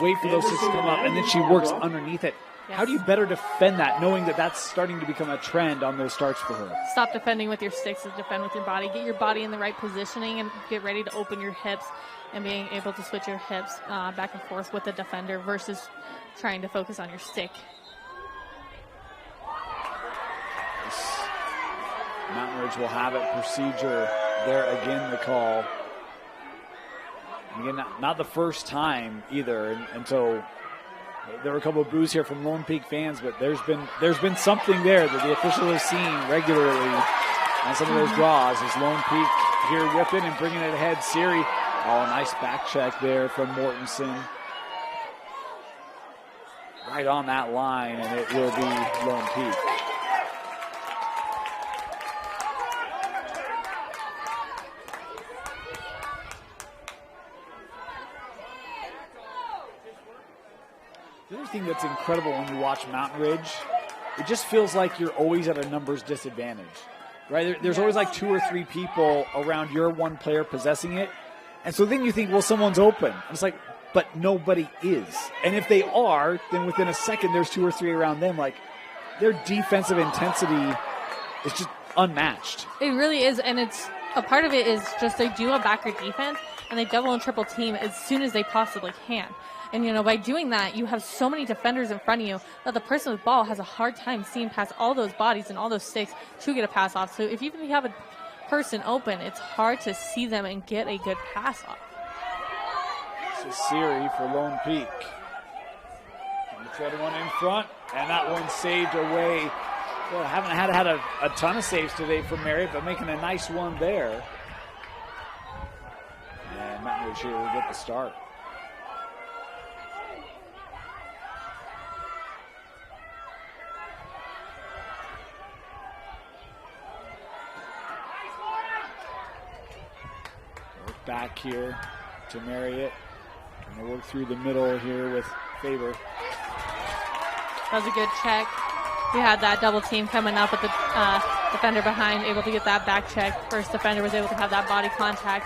wait for those sticks to come up, and then she works underneath it. Yes. How do you better defend that, knowing that that's starting to become a trend on those starts for her?
Stop defending with your sticks and defend with your body. Get your body in the right positioning and get ready to open your hips and being able to switch your hips back and forth with the defender versus trying to focus on your stick.
Mountain Ridge will have it. Procedure there again, the call. Again, not the first time either, and so there were a couple of boos here from Lone Peak fans, but there's been something there that the official has seen regularly on some of those draws. As Lone Peak here whipping and bringing it ahead. Siri, nice back check there from Mortensen. Right on that line, and it will be Lone Peak. The other thing that's incredible when you watch Mountain Ridge, it just feels like you're always at a numbers disadvantage, right? There's always like 2 or 3 people around your one player possessing it. And so then you think, well, someone's open. And it's like, but nobody is. And if they are, then within a second, there's 2 or 3 around them. Like, their defensive intensity is just unmatched.
It really is. And it's a part of it is just they do a backer defense and they double and triple team as soon as they possibly can. And, by doing that, you have so many defenders in front of you that the person with ball has a hard time seeing past all those bodies and all those sticks to get a pass off. So if you have a person open, it's hard to see them and get a good pass off.
This is Siri for Lone Peak. The other one in front, and that one saved away. Well, haven't had a ton of saves today from Marriott, but making a nice one there. And Mountain Ridge here will get the start. Back here to Marriott. Trying to work through the middle here with Faber.
That was a good check. We had that double team coming up with the defender behind, able to get that back check. First defender was able to have that body contact.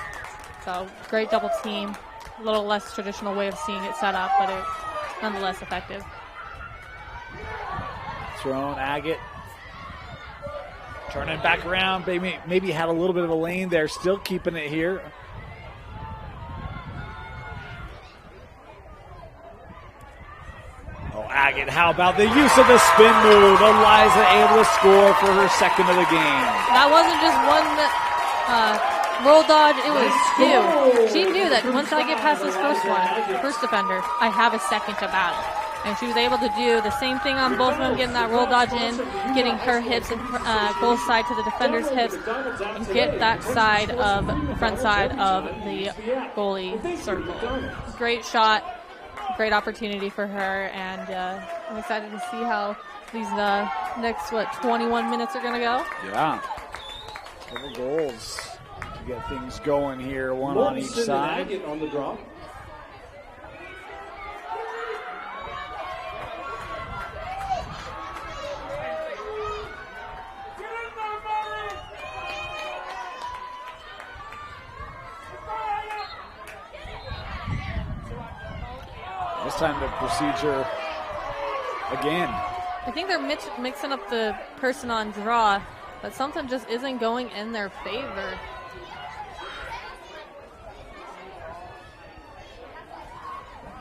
So great double team. A little less traditional way of seeing it set up, but it nonetheless effective.
Thrown, Agate. Turning back around, maybe had a little bit of a lane there, still keeping it here. Oh, Agate, how about the use of the spin move? Eliza able to score for her second of the game.
That wasn't just one roll dodge, it was two. She knew that once I get past this first defender, I have a second to battle. And she was able to do the same thing on both of them, getting that roll dodge in, getting her hips and goal side to the defender's hips, and get that side of the front side of the goalie circle. Great shot, great opportunity for her, and I'm excited to see how these next 21 minutes are going to go.
Yeah, couple goals to get things going here, one on each side.
On the draw.
This time the procedure again.
I think they're mixing up the person on draw, but something just isn't going in their favor.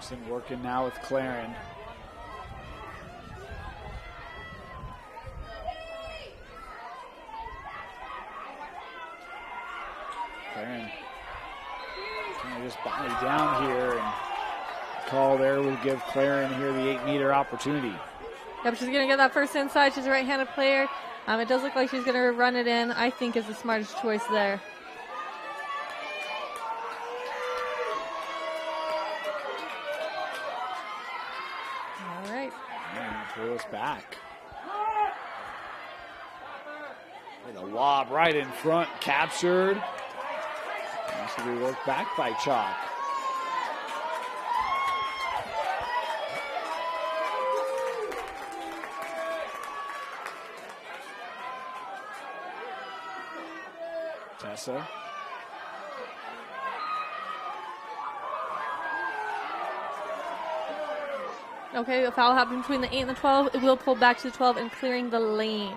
Emerson working now with Claren. Claren trying to just body down here, and call there will give Claren here the 8-meter opportunity.
Yep, she's going to get that first inside. She's a right-handed player. It does look like she's going to run it in. I think is the smartest choice there. All right.
And throw us back. And the lob right in front, captured. Has to be worked back by Chalk. Tessa.
Okay, a foul happened between the 8 and the 12. It will pull back to the 12 and clearing the lane.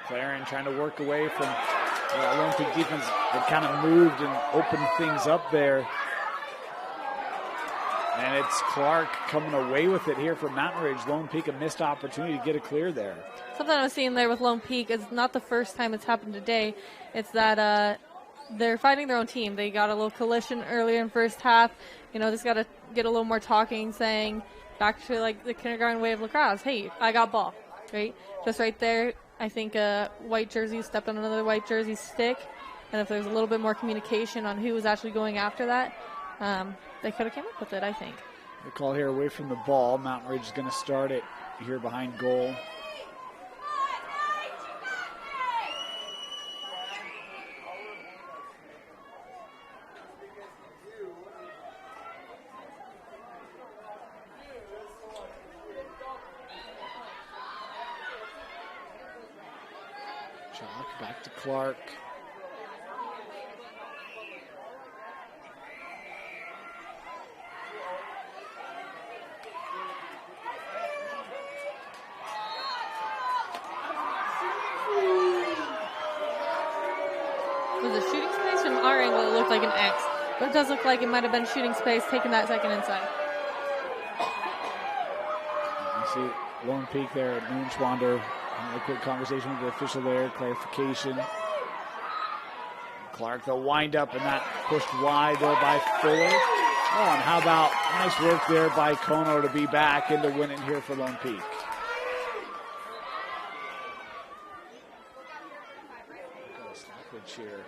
Claren trying to work away from the Olympic defense that kind of moved and opened things up there. And it's Clark coming away with it here from Mountain Ridge. Lone Peak a missed opportunity to get it clear there.
Something I was seeing there with Lone Peak is not the first time it's happened today. It's that they're fighting their own team. They got a little collision earlier in first half. You know, just got to get a little more talking, saying back to like the kindergarten way of lacrosse. Hey, I got ball, right? Just right there. I think a white jersey stepped on another white jersey stick. And if there's a little bit more communication on who was actually going after that, they could have came up with it, I think.
The call here away from the ball. Mountain Ridge is going to start it here behind goal. Chalk back to Clark.
Was it shooting space? From our angle, it looked like an X. But it does look like it might have been shooting space, taking that second inside.
You see Lone Peak there at Moonschwander. A quick conversation with the official there, clarification. Clark, the wind up, and that pushed wide there by Fuller. Oh, and how about nice work there by Kono to be back into winning here for Lone Peak. Here.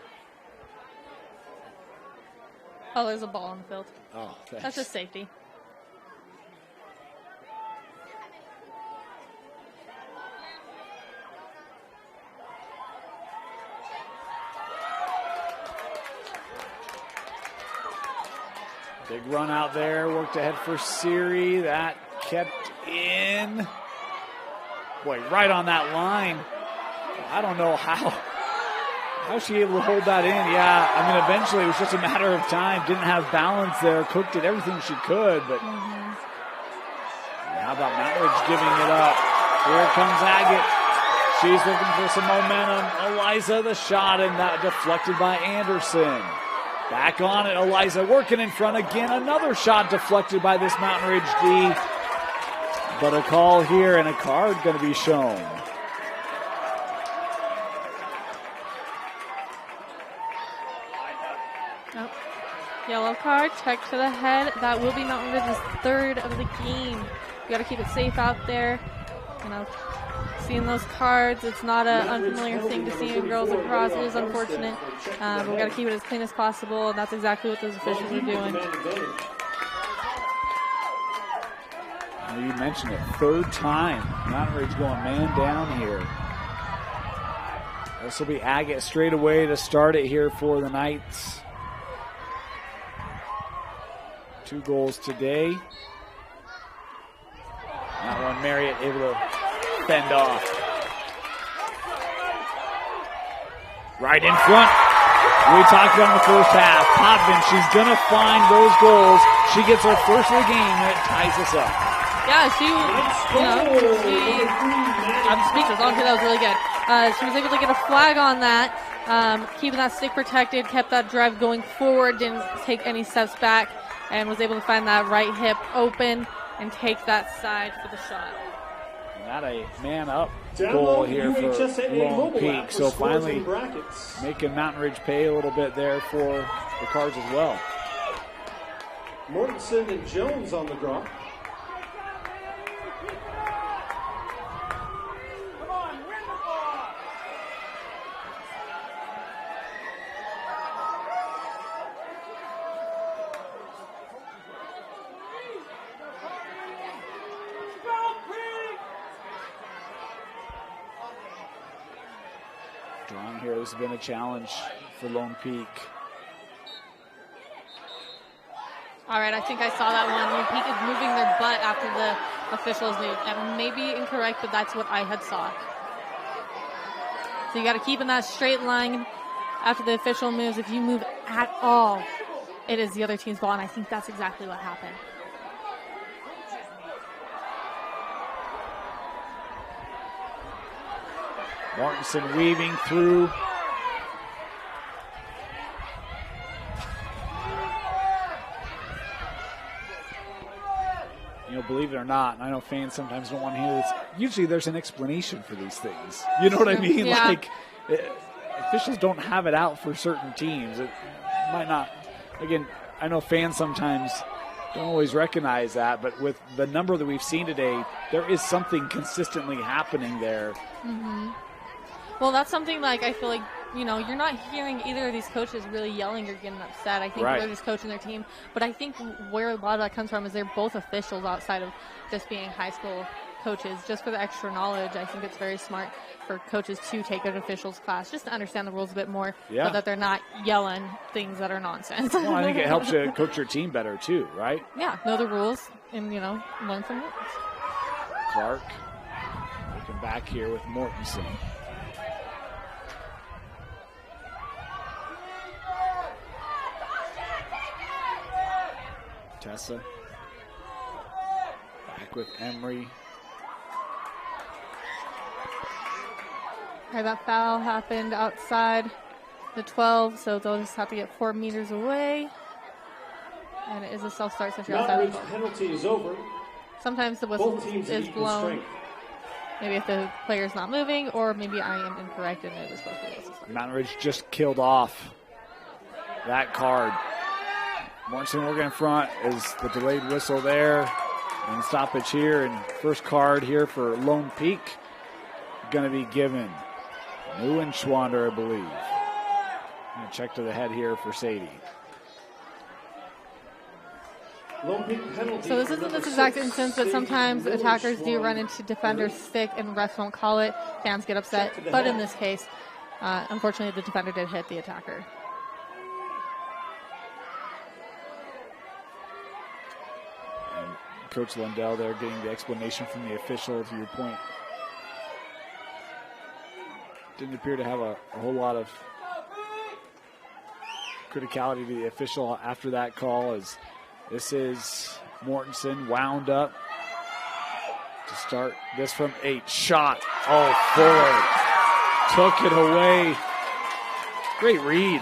Oh, there's a ball on the field.
Oh, thanks.
That's just safety.
Big run out there, worked ahead for Siri. That kept in. Boy, right on that line. I don't know how How's she able to hold that in? Yeah, I mean, eventually it was just a matter of time. Didn't have balance there. Cook did everything she could, but how about Mountain Ridge giving it up? Here comes Agate. She's looking for some momentum. Eliza the shot, and that deflected by Anderson. Back on it, Eliza working in front again. Another shot deflected by this Mountain Ridge D. But a call here and a card going to be shown.
Oh, yellow card, check to the head. That will be Mountain Ridge's third of the game. We got to keep it safe out there. You know, seeing those cards, it's not an unfamiliar thing to see in girls lacrosse. It is unfortunate, but we got to keep it as clean as possible, and that's exactly what those officials are doing.
You mentioned it, third time Mountain Ridge going man down here. This will be Agate straight away to start it here for the Knights. 2 goals today. That one Marriott able to fend off. Right in front. We talked about in the first half. Potvin, she's going to find those goals. She gets her first of the game, and it ties us up.
Yeah, I'm speechless. Honestly, that was really good. She was able to get a flag on that, keeping that stick protected, kept that drive going forward, didn't take any steps back, and was able to find that right hip open and take that side for the shot.
Not a man-up goal here for Lone Peak. So finally making Mountain Ridge pay a little bit there for the Cards as well.
Mortensen and Jones on the draw.
Drawing here, this has been a challenge for Lone Peak.
All right, I think I saw that one. Lone Peak is moving their butt after the officials move. That may be incorrect, but that's what I had saw. So you got to keep in that straight line after the official moves. If you move at all, it is the other team's ball, and I think that's exactly what happened.
Mortensen weaving through. You know, believe it or not, and I know fans sometimes don't want to hear this, usually there's an explanation for these things. You know what I mean?
Yeah.
Like, officials don't have it out for certain teams. It might not. Again, I know fans sometimes don't always recognize that, but with the number that we've seen today, there is something consistently happening there.
Mm-hmm. Well, that's something like I feel like, you know, you're not hearing either of these coaches really yelling or getting upset. I think they're just coaching their team. But I think where a lot of that comes from is they're both officials outside of just being high school coaches. Just for the extra knowledge, I think it's very smart for coaches to take an officials class just to understand the rules a bit more, so that they're not yelling things that are nonsense.
Well, I think it helps you coach your team better too, right?
Yeah, know the rules and, you know, learn from it.
Clark looking back here with Mortensen. Tessa back with Emery.
Okay, that foul happened outside the 12, so they'll just have to get 4 meters away. And it is a self-start since you're outside the 12.
Penalty is over.
Sometimes the whistle is blown. Maybe if the player's not moving, or maybe I am incorrect and it was supposed to be whistle.
Mountain Ridge just killed off that card. Mortensen working in front is the delayed whistle there. And stoppage here. And first card here for Lone Peak going to be given. Neuenschwander, I believe. Going to check to the head here for Sadie.
So this isn't this exact instance, but sometimes attackers do run into defender's stick and refs won't call it. Fans get upset. But in this case, unfortunately, the defender did hit the attacker.
Coach Lundell there getting the explanation from the official, to your point. Didn't appear to have a whole lot of criticality to the official after that call, as this is Mortensen wound up to start this from 8. Shot. Oh, Fuller took it away. Great read.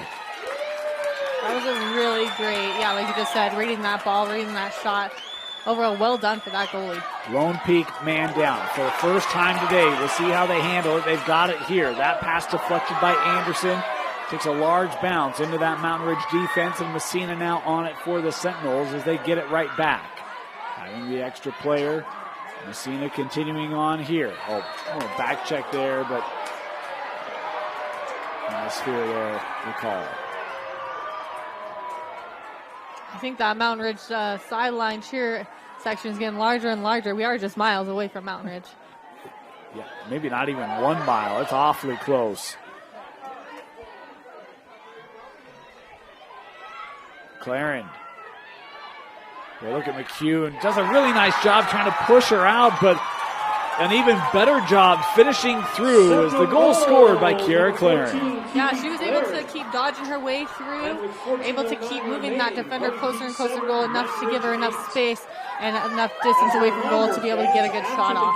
That was a really great, like you just said, reading that ball, reading that shot. Overall, well done for that goalie.
Lone Peak man down for the first time today. We'll see how they handle it. They've got it here. That pass deflected by Anderson. Takes a large bounce into that Mountain Ridge defense, and Messina now on it for the Sentinels as they get it right back. Having the extra player. Messina continuing on here. Oh, back check there, but on the sphere there, we call it.
I think that Mountain Ridge sideline cheer section is getting larger and larger. We are just miles away from Mountain Ridge.
Yeah, maybe not even 1 mile. It's awfully close. Claren. Well, look at McCune. Does a really nice job trying to push her out, but an even better job finishing through as the goal scored by Kiara Claren.
Yeah, she was able to keep dodging her way through, able to keep moving that defender closer and closer to goal, enough to give her enough space and enough distance away from goal to be able to get a good shot off.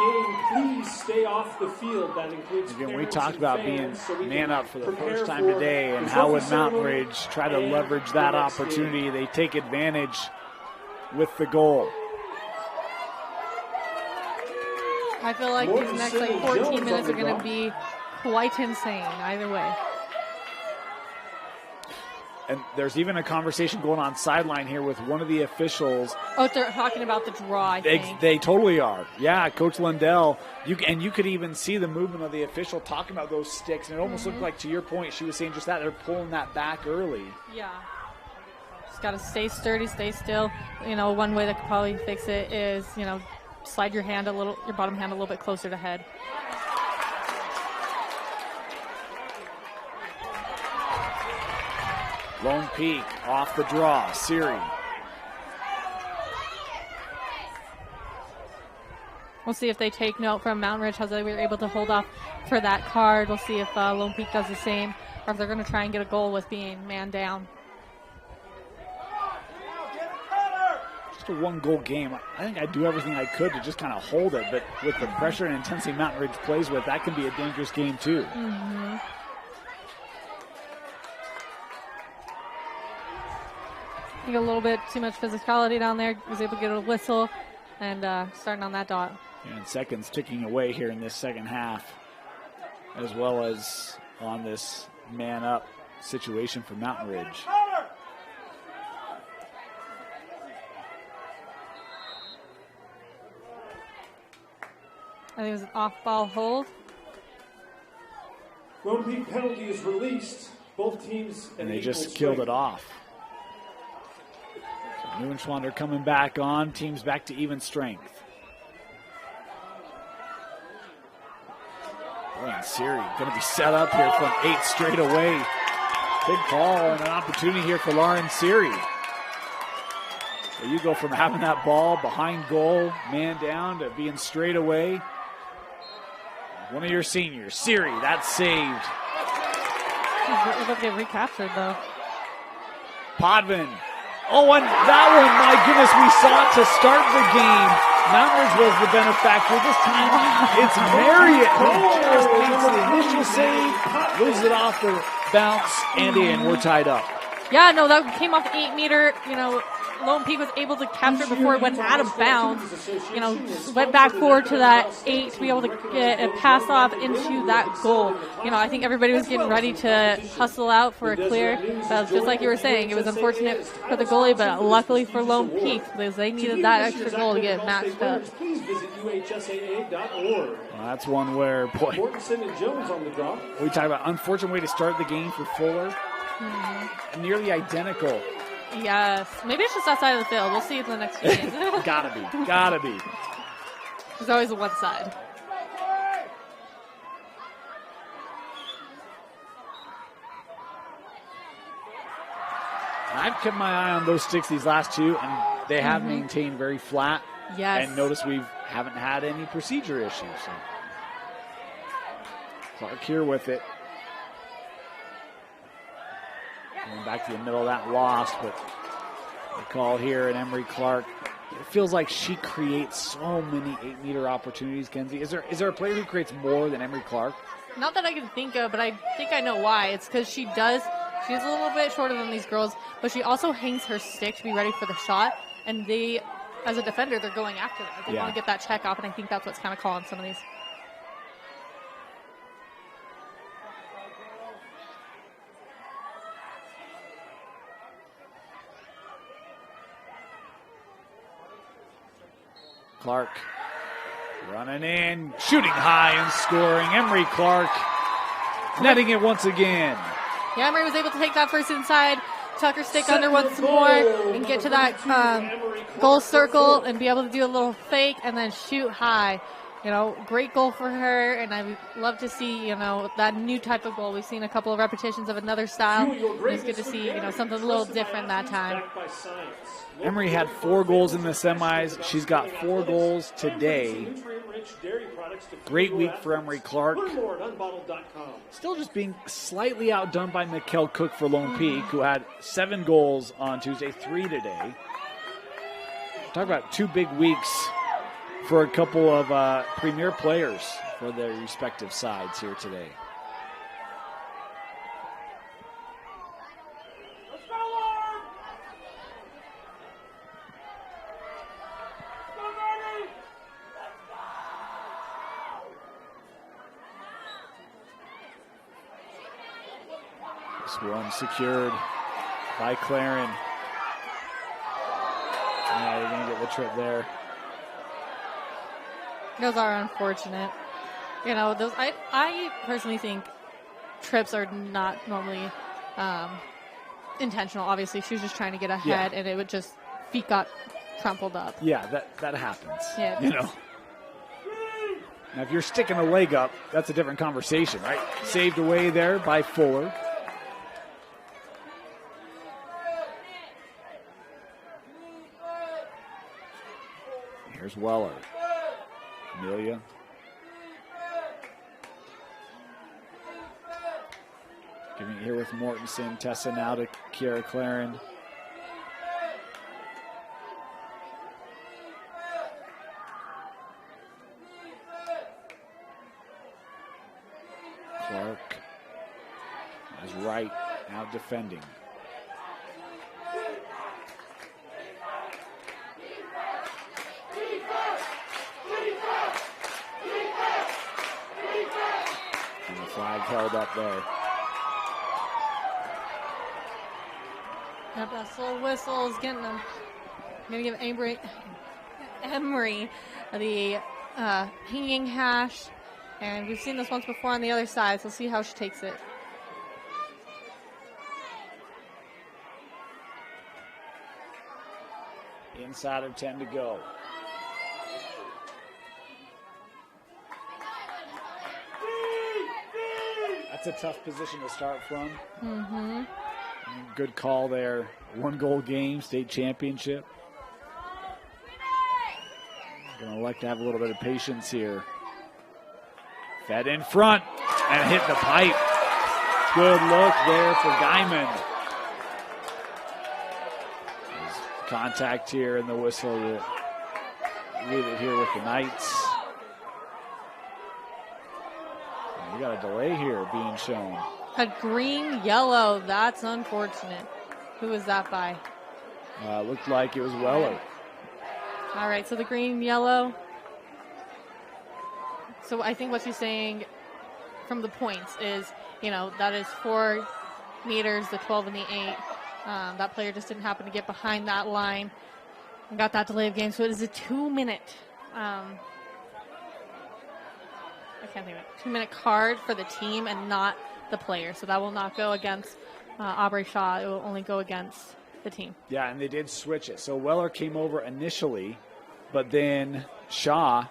Please stay off the field. That includes
again, we talked about being man up for the first time today, and how would Mountain Ridge try to leverage that opportunity. They take advantage with the goal.
I feel like these next 14 minutes are going to be quite insane either way.
And there's even a conversation going on sideline here with one of the officials.
Oh, they're talking about the draw, I think.
They totally are. Yeah, Coach Lindell. You could even see the movement of the official talking about those sticks. And it almost looked like, to your point, she was saying just that. They're pulling that back early.
Yeah. Just got to stay sturdy, stay still. One way that could probably fix it is, slide your bottom hand a little bit closer to head.
Lone Peak off the draw. Siri.
We'll see if they take note from Mountain Ridge, how they were able to hold off for that card. We'll see if Lone Peak does the same, or if they're going to try and get a goal with being man down.
Just a 1-goal game. I think I'd do everything I could to just kind of hold it, but with the pressure and intensity Mountain Ridge plays with, that can be a dangerous game too.
Mm-hmm. I think a little bit too much physicality down there. Was able to get a whistle and starting on that dot.
And seconds ticking away here in this second half, as well as on this man-up situation for Mountain Ridge.
I think it was an off-ball hold.
Lone Peak penalty is released. Both teams
and they just killed it off. So Neuenschwander coming back on. Teams back to even strength. Boy, and Siri going to be set up here from 8 straight away. Big call and an opportunity here for Lauren Siri. So you go from having that ball behind goal, man down, to being straight away. One of your seniors, Siri, that's saved.
We're about to get recaptured, though.
Podvin. Oh, and that one, my goodness, we saw it to start the game. Mountain Ridge was the benefactor. This time, it's Marriott who just makes the initial save, moves it off the bounce, and in. We're tied up.
Yeah, no, that came off the 8-meter. Lone Peak was able to capture it before it went out of bounds. Went back forward to that 8 to be able to get a pass off into that goal. I think everybody was getting ready to hustle out for a clear. But just like you were saying, it was unfortunate for the goalie, but luckily for Lone Peak because they needed that extra goal to get matched up.
Please visit UHSAA.org.
Well, that's one where, boy,
Mortensen and Jones on the draw.
We talk about unfortunate way to start the game for Fuller. Mm-hmm. Nearly identical.
Yes. Maybe it's just outside of the field. We'll see in the next game.
Gotta be.
There's always a one side.
I've kept my eye on those sticks these last two, and they have maintained very flat.
Yes.
And notice we haven't had any procedure issues. So. Clark here with it. And back to the middle of that, lost, but the call here, and Emery Clark. It feels like she creates so many 8-meter opportunities, Kenzie. Is there a player who creates more than Emery Clark?
Not that I can think of, but I think I know why. It's because she's a little bit shorter than these girls, but she also hangs her stick to be ready for the shot, and they, as a defender, they're going after that. They want to get that check off, and I think that's what's kind of calling some of these.
Clark running in, shooting high and scoring. Emery Clark netting it once again.
Yeah, Emery was able to take that first inside, tuck her stick under once more, and get to that goal circle and be able to do a little fake and then shoot high. You know, great goal for her, and I would love to see, that new type of goal. We've seen a couple of repetitions of another style. It's good to see, something a little different that time.
Emery had 4 goals in the semis. She's got 4 goals today. Great week for Emery Clark. Still just being slightly outdone by Mikkel Cook for Lone Peak, who had 7 goals on Tuesday, 3 today. Talk about 2 big weeks for a couple of premier players for their respective sides here today. This one secured by Claren. Yeah, you're going to get the trip there.
Those are unfortunate. Those I personally think trips are not normally intentional. Obviously, she was just trying to get ahead, and it would just, feet got crumpled up.
Yeah, that happens.
Yeah.
Now, if you're sticking a leg up, that's a different conversation, right? Saved away there by Fuller. Here's Weller. Amelia. Giving it here with Mortensen. Tessa now to Kiara Claren. Clark is right, now defending. And the flag held up there.
Yep, that slow whistle is getting them. I'm going to give Emery the hanging hash. And we've seen this once before on the other side, so we'll see how she takes it.
Inside of 10 to go. That's a tough position to start from.
Mm-hmm.
Good call there. 1-goal game, state championship. Gonna like to have a little bit of patience here. Fed in front and hit the pipe. Good look there for Guyman. There's contact here and the whistle to leave it here with the Knights. And we got a delay here being shown.
A green yellow. That's unfortunate. Who was that by?
Looked like it was Weller.
All right, so the green yellow. So I think what she's saying from the points is, that is 4 meters, the 12 and the 8. That player just didn't happen to get behind that line and got that delay of game. So it is a 2-minute, I can't think of it, 2-minute card for the team and not the player. So that will not go against Aubrey Shaw. It will only go against the team.
Yeah, and they did switch it. So Weller came over initially, but then Shaw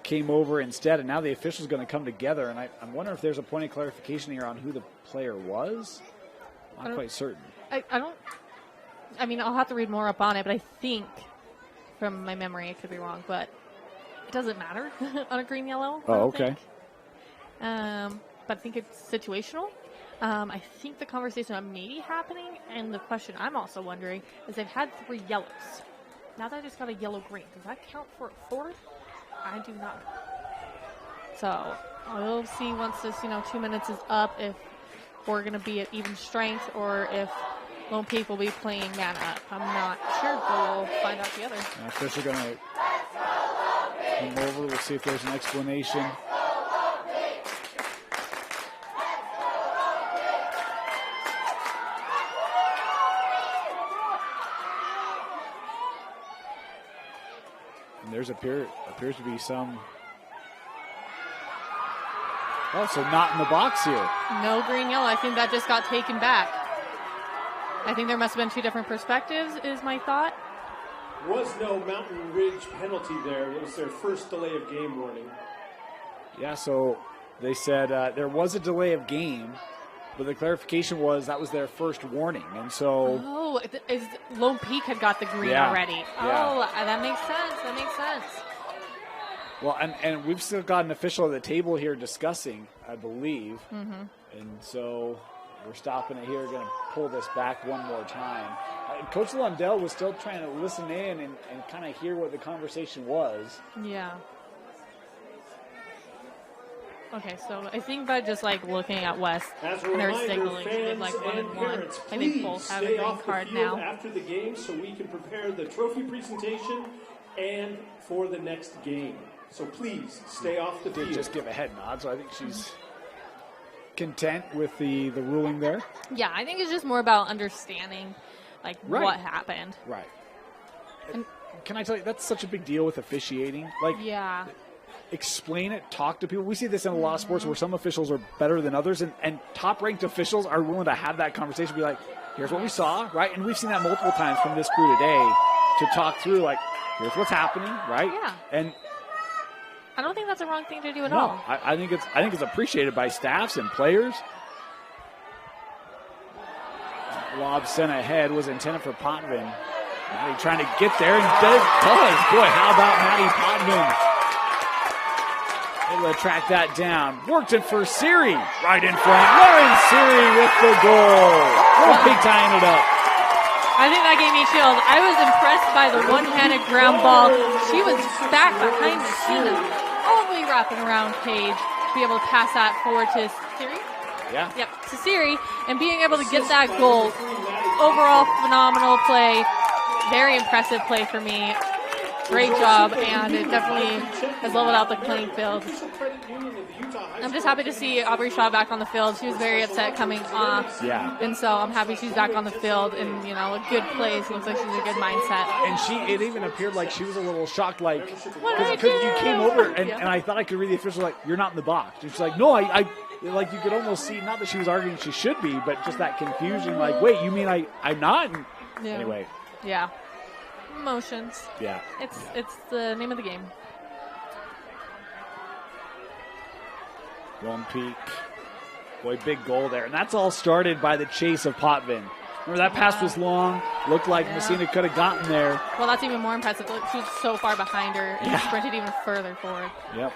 came over instead, and now the official's going to come together, and I'm wondering if there's a point of clarification here on who the player was. Not quite certain.
I'll have to read more up on it, but I think from my memory, it could be wrong, but it doesn't matter on a green-yellow.
Oh, okay.
But I think it's situational. I think the conversation that may be happening, and the question I'm also wondering, is they've had 3 yellows. Now they just got a yellow-green. Does that count for a 4th? I do not know. So we'll see once this, 2 minutes is up if we're going to be at even strength or if Lone Peak will be playing man up. I'm not sure, but we'll find out together.
Fish are going to come over. We'll see if there's an explanation. And there's appears to be some. Oh, so not in the box here.
No green, yellow. I think that just got taken back. I think there must have been 2 different perspectives, is my thought.
Was no Mountain Ridge penalty there. It was their first delay of game warning.
Yeah, so they said there was a delay of game, but the clarification was that was their first warning. And so.
Oh, Lone Peak had got the green already.
Yeah.
Oh, that makes sense. That makes sense.
Well, and we've still got an official at the table here discussing, I believe. Mm-hmm. And so we're stopping it here, going to pull this back one more time. Coach Lundell was still trying to listen in and kind of hear what the conversation was.
Yeah. Okay, so I think by just looking at West and her signaling, she did 1-1. I think both have a green card now.
After the game, so we can prepare the trophy presentation and for the next game. So please stay off the field.
Just give a head nod, so I think she's content with the ruling there.
Yeah, I think it's just more about understanding what happened.
Right. And can I tell you, that's such a big deal with officiating.
Yeah.
Explain it, talk to people. We see this in a lot of sports where some officials are better than others, and top-ranked officials are willing to have that conversation, be like, here's what we saw, right? And we've seen that multiple times from this crew today to talk through, here's what's happening, right?
Yeah.
And
I don't think that's a wrong thing to do at all.
I think it's appreciated by staffs and players. Lob sent ahead was intended for Potvin. Maddie trying to get there, and does. Boy, how about Maddie Potvin? Able to track that down. Worked it for Siri right in front. Lauren Siri with the goal. Lone Peak tying it up.
I think that gave me chills. I was impressed by the one-handed ground ball. She was back behind Messina, all the way wrapping around Paige to be able to pass that forward to Siri.
Yeah.
Yep, to Siri, and being able to get that goal. Overall, phenomenal play. Very impressive play for me. Great job, and it definitely has leveled out the playing field. I'm just happy to see Aubrey Shaw back on the field. She was very upset coming off.
Yeah.
And so I'm happy she's back on the field in, a good place. Looks like she's in a good mindset.
And it even appeared like she was a little shocked, because
you
you came over and I thought I could read the official, you're not in the box. And she's like, no, I you could almost see, not that she was arguing she should be, but just that confusion, wait, you mean I'm not? And anyway.
Yeah. Emotions.
Yeah.
It's the name of the game.
Lone Peak. Boy, big goal there. And that's all started by the chase of Potvin. Remember, that pass was long. Looked like Messina could have gotten there.
Well, that's even more impressive. She was so far behind her and sprinted even further forward.
Yep.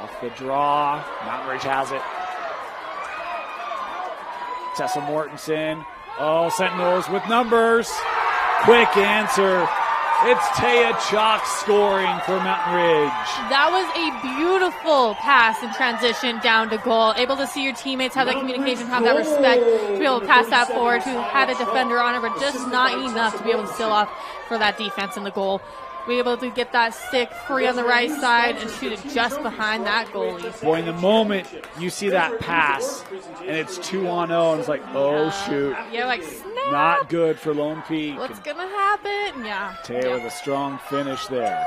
Off the draw. Mountain Ridge has it. Tessa Mortensen. Oh, Sentinels with numbers. Quick answer. It's Taya Chalk scoring for Mountain Ridge.
That was a beautiful pass in transition down to goal. Able to see your teammates have that communication, have that respect, to be able to pass that forward, who had a defender on her, but just not enough to be able to seal off for that defense in the goal. Be able to get that stick free on the right side and shoot it just behind that goalie.
Boy, in the moment you see that pass and it's 2-on-0, and it's like, oh shoot.
Yeah, snap.
Not good for Lone Peak.
What's going to happen? Yeah.
Taylor with a strong finish there.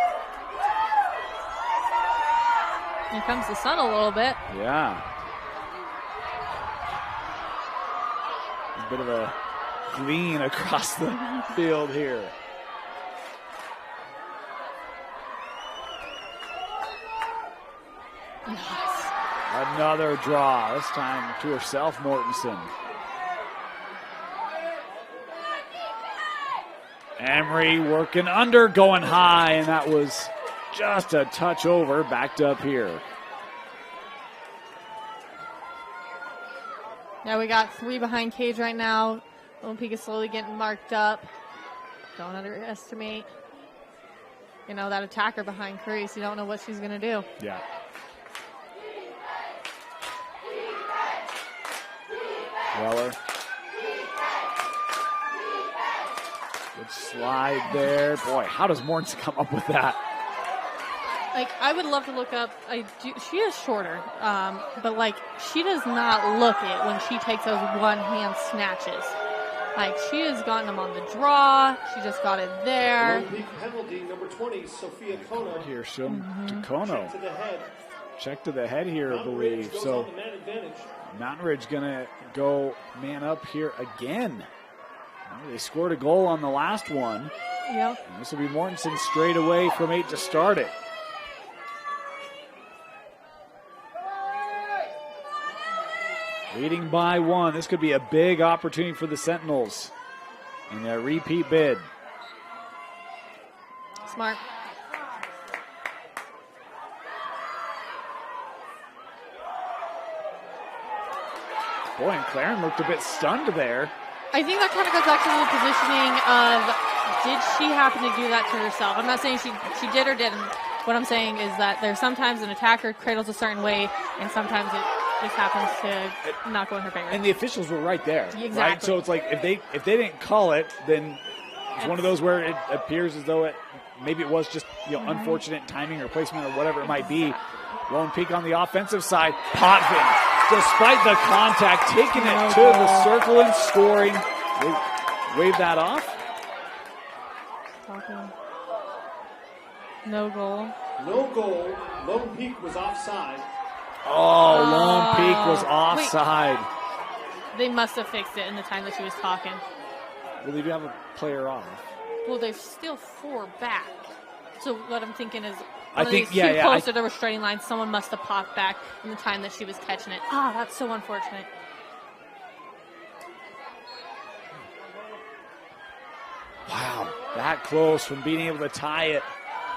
Here comes the sun a little bit.
Yeah. A bit of a gleam across the field here.
Nice.
Another draw, this time to herself, Mortensen. Emery working under, going high, and that was just a touch over, backed up here.
Yeah, we got 3 behind cage right now. Lone Peak is slowly getting marked up. Don't underestimate, that attacker behind crease. You don't know what she's going to do.
Yeah. Weller. Good slide there. Boy, how does Mortensen come up with that?
I would love to look up. She is shorter, but she does not look it when she takes those one-hand snatches. She has gotten them on the draw. She just got it there.
Penalty number 20, Sophia Kono.
Here, show to Kono.
Check to the head.
Check to the head here, I believe. So Mountain Ridge gonna go man up here again. They scored a goal on the last one.
Yep.
And this will be Mortensen straight away from 8 to start it. Leading by 1. This could be a big opportunity for the Sentinels in their repeat bid.
Smart.
Boy, and Claren looked a bit stunned there.
I think that kind of goes back to the positioning of, did she happen to do that to herself? I'm not saying she did or didn't. What I'm saying is that there's sometimes an attacker cradles a certain way, and sometimes it just happens to not go in her favor.
And the officials were right there.
Exactly.
Right? So it's if they didn't call it, then it's one of those where it appears as though maybe it was just unfortunate timing or placement or whatever it might be. Lone Peak on the offensive side, Potvin, despite the contact, taking it to the circle and scoring. Wave that off.
No goal.
No goal. Lone Peak was offside.
Oh, Lone Peak was offside.
Wait. They must have fixed it in the time that she was talking.
Well, they do have a player off.
Well, there's still 4 back. So what I'm thinking is, close to the restraining line, someone must have popped back in the time that she was catching it. That's so unfortunate.
Wow, that close from being able to tie it.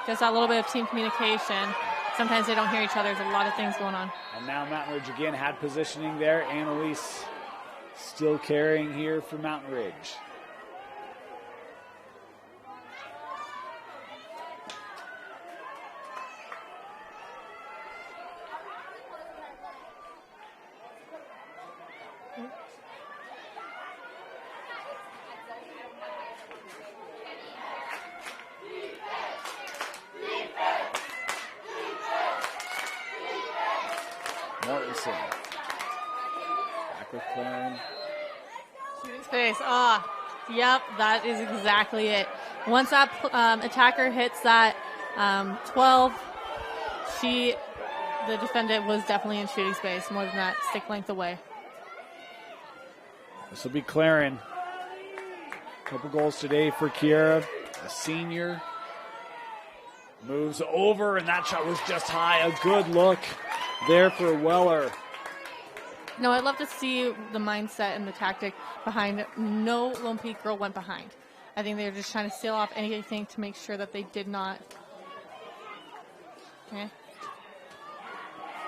Just that little bit of team communication. Sometimes they don't hear each other. There's a lot of things going on.
And now Mountain Ridge again had positioning there. Annalise still carrying here for Mountain Ridge. Mortensen. Back with Claren.
Shooting space. Yep, that is exactly it. Once that attacker hits that 12, the defendant was definitely in shooting space, more than that, stick length away.
This will be Claren. Couple goals today for Kiera, a senior. Moves over, and that shot was just high. A good look there for Weller.
No, I'd love to see the mindset and the tactic behind it. No Lone Peak girl went behind. I think they were just trying to seal off anything to make sure that they did not. Okay.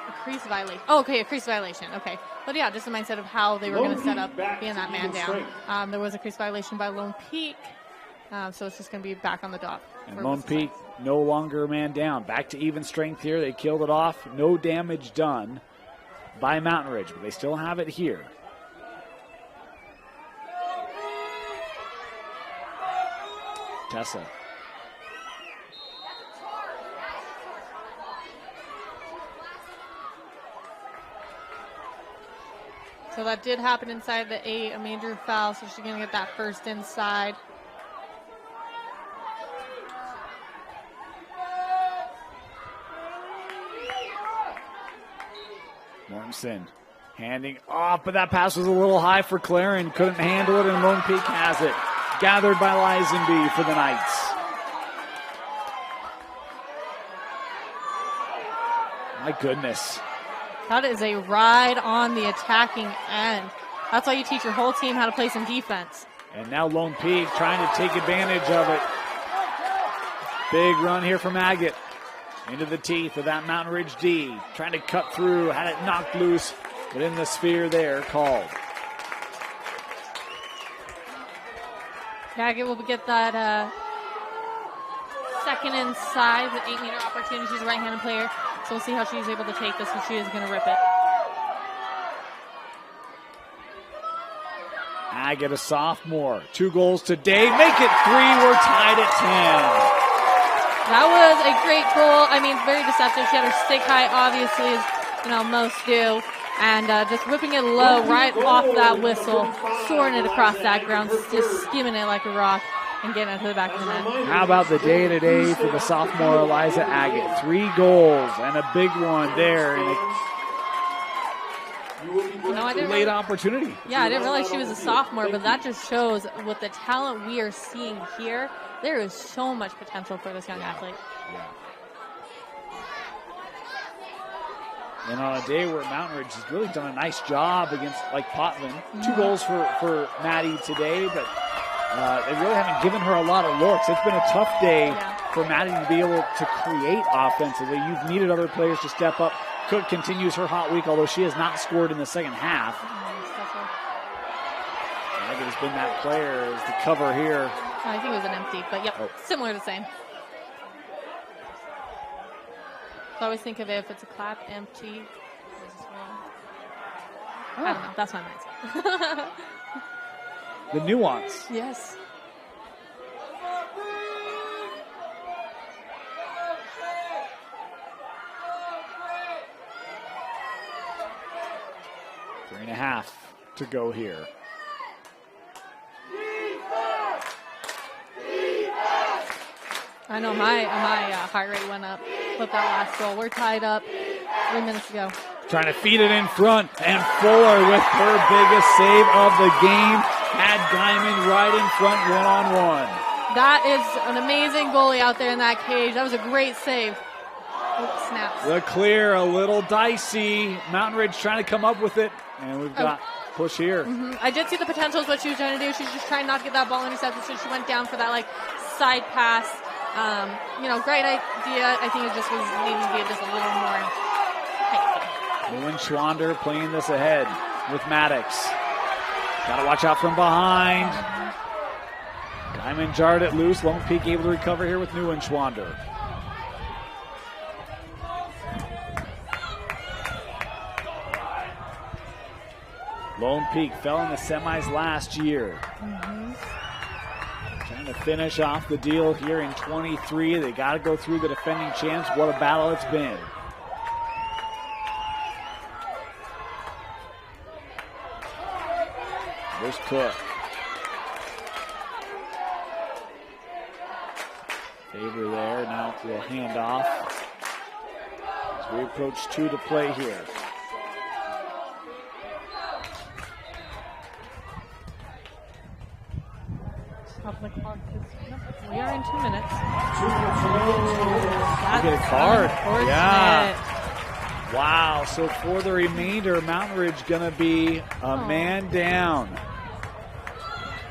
A crease violation. Oh, okay, a crease violation. Okay. But yeah, just the mindset of how they were going to set up being that man down. There was a crease violation by Lone Peak. So it's just going to be back on the dot.
And Lone Peak no longer a man down. Back to even strength here. They killed it off. No damage done by Mountain Ridge, but they still have it here. Tessa.
So that did happen inside the 8, a major foul, so she's going to get that first inside.
Mortensen handing off, but that pass was a little high for Claren. Couldn't handle it, and Lone Peak has it. Gathered by Lisenby for the Knights. My goodness.
That is a ride on the attacking end. That's why you teach your whole team how to play some defense.
And now Lone Peak trying to take advantage of it. Big run here from Agate. Into the teeth of that Mountain Ridge D. Trying to cut through, had it knocked loose, but in the sphere there, called.
Daggett will get that second inside, the 8-meter opportunity. She's a right-handed player, so we'll see how she's able to take this, and she is going to rip it.
Agate, a sophomore. 2 goals today. Make it 3. We're tied at 10.
That was a great goal. I mean, very deceptive. She had her stick high, obviously, as most do. And just whipping it low right off that whistle, soaring it across that ground, just skimming it like a rock and getting it to the back of the net.
How about the day today for the sophomore Eliza Agate? 3 goals and a big one there. And
I didn't
late opportunity.
Yeah, I didn't realize she was a sophomore, but that just shows with the talent we are seeing here, there is so much potential for this young athlete.
Yeah. And on a day where Mountain Ridge has really done a nice job against Potvin. 2 goals for Maddie today, but they really haven't given her a lot of looks. It's been a tough day for Maddie to be able to create offensively. You've needed other players to step up. Cook continues her hot week, although she has not scored in the second half. Agate has been that player as the cover here.
I think it was an empty, but similar to the same. So I always think of it if it's a clap, empty. I don't know. That's my mindset.
The nuance.
Yes.
Three and a half to go here.
I know my heart rate went up with that last goal. We're tied up 3 minutes ago.
Trying to feed it in front, and Fuller with her biggest save of the game had Guyman right in front one-on-one.
That is an amazing goalie out there in that cage. That was a great save. Oh, snaps.
The clear, a little dicey. Mountain Ridge trying to come up with it, and we've got push here.
I did see the potential is what she was trying to do. She's just trying not to get that ball intercepted, so she went down for that side pass. Great idea. I think it just was needing to be just a little more height.
Ewan Schwander playing this ahead with Maddox. Got to watch out from behind. Guyman jarred it loose. Lone Peak able to recover here with Nguyen Schwander. Lone Peak fell in the semis last year. Trying to finish off the deal here in 23. They got to go through the defending champs. What a battle it's been. There's Cook. Favor there. Now we'll hand off as we approach 2 to play here.
We are in 2 minutes.
Get a card. Yeah. Wow. So for the remainder, Mountain Ridge going to be a man down.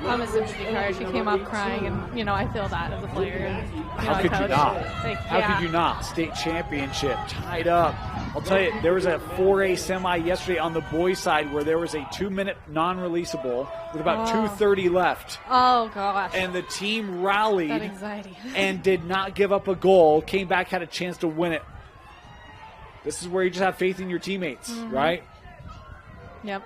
I miss the sympathy card. She came up crying, and I feel that as a player.
How could you not? How could you not? State championship tied up. I'll tell you, there was a 4A semi yesterday on the boys' side where there was a 2-minute non-releasable with about 2:30 left.
Oh gosh!
And the team rallied.
That anxiety.
And did not give up a goal. Came back, had a chance to win it. This is where you just have faith in your teammates, right?
Yep.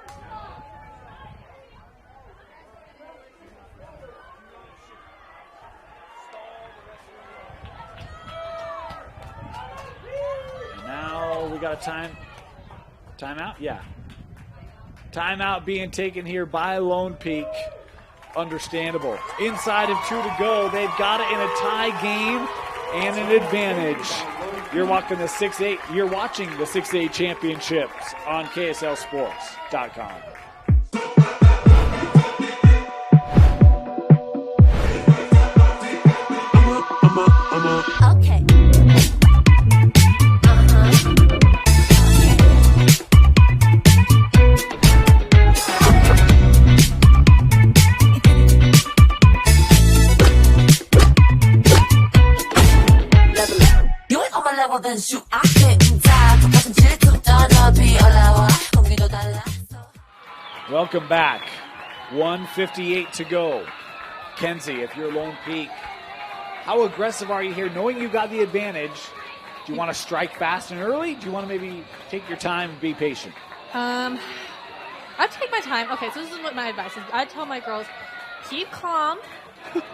Now we got a timeout? Yeah. Timeout being taken here by Lone Peak. Understandable. Inside of 2 to go. They've got it in a tie game and an advantage. You're watching the 6A championships on KSLSports.com.
Okay.
Welcome back. 1:58 to go. Mackenzie, if you're Lone Peak, how aggressive are you here? Knowing you got the advantage, do you want to strike fast and early? Do you want to maybe take your time and be patient?
I'd take my time. Okay, so this is what my advice is. I tell my girls, keep calm.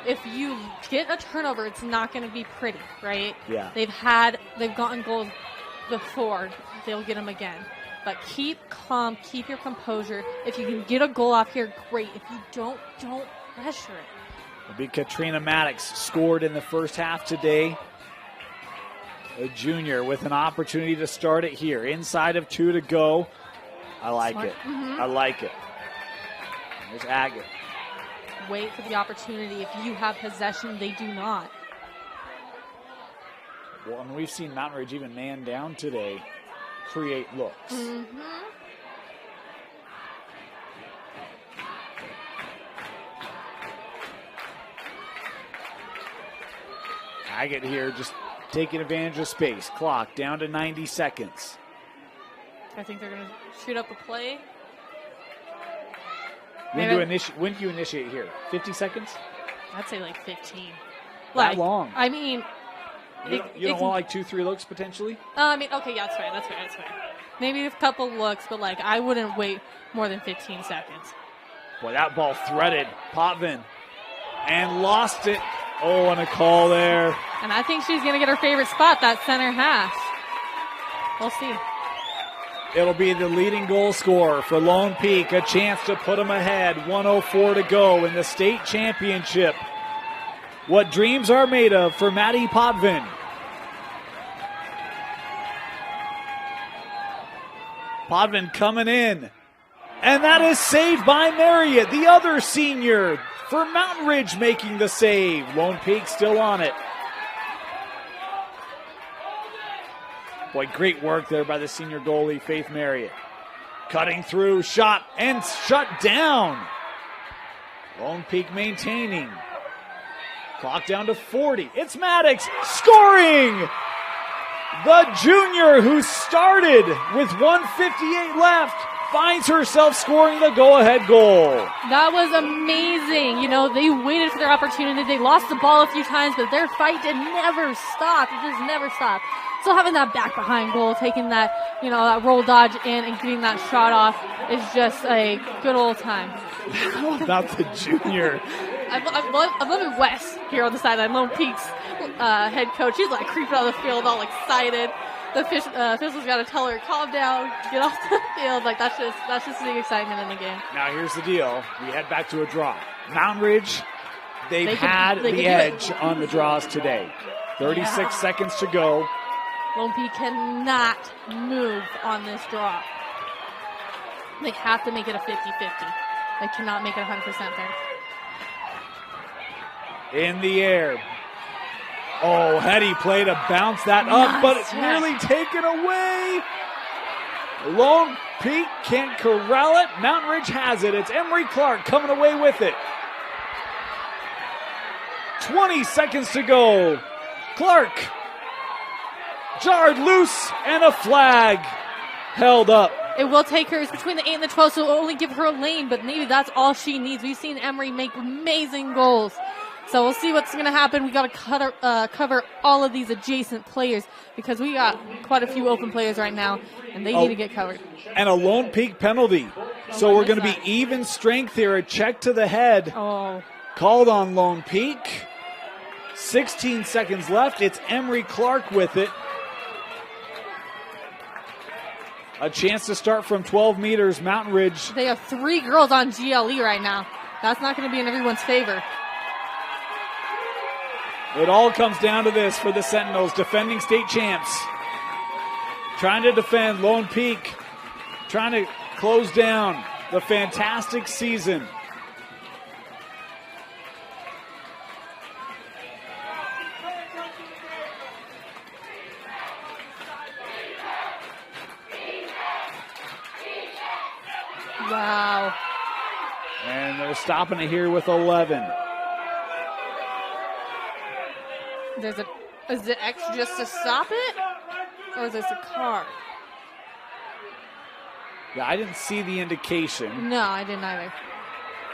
If you get a turnover, it's not going to be pretty, right?
Yeah.
They've gotten goals before. They'll get them again. But keep calm, keep your composure. If you can get a goal off here, great. If you don't pressure it.
It'll be Katrina Maddox, scored in the first half today. A junior with an opportunity to start it here. Inside of 2 to go. I like
Smart.
it. I like it. There's Agate.
Wait for the opportunity. If you have possession, they do not.
Well, and we've seen Mountain Ridge even man down today create looks. Agate here just taking advantage of space. Clock down to 90 seconds.
I think they're going to shoot up a play.
When do you initiate here? 50 seconds?
I'd say like 15.
That long?
I mean,
You don't want like 2-3 looks potentially?
Okay, yeah, that's fair. Maybe a couple looks, but like I wouldn't wait more than 15 seconds.
Boy, that ball threaded Potvin and lost it. Oh, and a call there.
And I think she's going to get her favorite spot, that center hash. We'll see.
It'll be the leading goal scorer for Lone Peak. A chance to put them ahead. 1:04 to go in the state championship. What dreams are made of for Maddie Potvin. Potvin coming in. And that is saved by Marriott, the other senior, for Mountain Ridge making the save. Lone Peak still on it. Boy, great work there by the senior goalie, Faith Marriott. Cutting through, shot, and shut down. Lone Peak maintaining. Clock down to 40. It's Maddox scoring! The junior who started with 1:58 left finds herself scoring the go-ahead goal.
That was amazing. They waited for their opportunity. They lost the ball a few times, but their fight did never stop. It just never stopped. So having that back behind goal, taking that, that roll dodge in and getting that shot off is just a good old time.
Not the junior.
I'm loving Wes here on the sideline. Lone Peak's head coach. He's like creeping out of the field, all excited. The official's got to tell her, calm down, get off the field. Like that's just the excitement in the game.
Now here's the deal. We head back to a draw. Mountain Ridge, they've had the edge on the draws today. 36 seconds to go.
Lone Peak cannot move on this draw. They have to make it a 50-50. They cannot make it 100% there.
In the air. Oh, heady play to bounce that up, but it's nearly taken away. Lone Peak can't corral it. Mountain Ridge has it. It's Emery Clark coming away with it. 20 seconds to go. Clark jarred loose and a flag held up.
It will take her. It's between the 8 and the 12, so it will only give her a lane, but maybe that's all she needs. We've seen Emery make amazing goals. So we'll see what's going to happen. We got to cover all of these adjacent players because we got quite a few open players right now, and they need to get covered.
And a Lone Peak penalty. So we're going to be even strength here. A check to the head.
Oh.
Called on Lone Peak. 16 seconds left. It's Emery Clark with it. A chance to start from 12 meters. Mountain Ridge.
They have 3 girls on GLE right now. That's not going to be in everyone's favor.
It all comes down to this for the Sentinels, defending state champs. Trying to defend Lone Peak, trying to close down the fantastic season.
Wow.
And they're stopping it here with 11.
Is it X just to stop it? Or is this a card?
Yeah, I didn't see the indication.
No, I didn't either.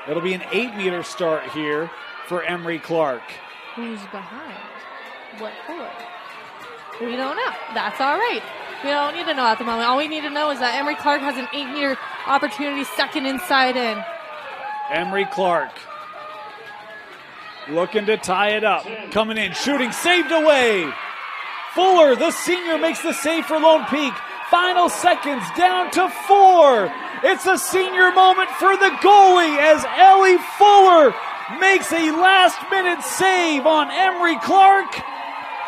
It'll be an 8-meter start here for Emery Clark.
Who's behind? What for? We don't know. That's all right. We don't need to know at the moment. All we need to know is that Emery Clark has an 8-meter opportunity, second inside in.
Emery Clark looking to tie it up. Coming in, shooting, saved away. Fuller, the senior, makes the save for Lone Peak. Final seconds, down to 4. It's a senior moment for the goalie as Ellie Fuller makes a last-minute save on Emery Clark.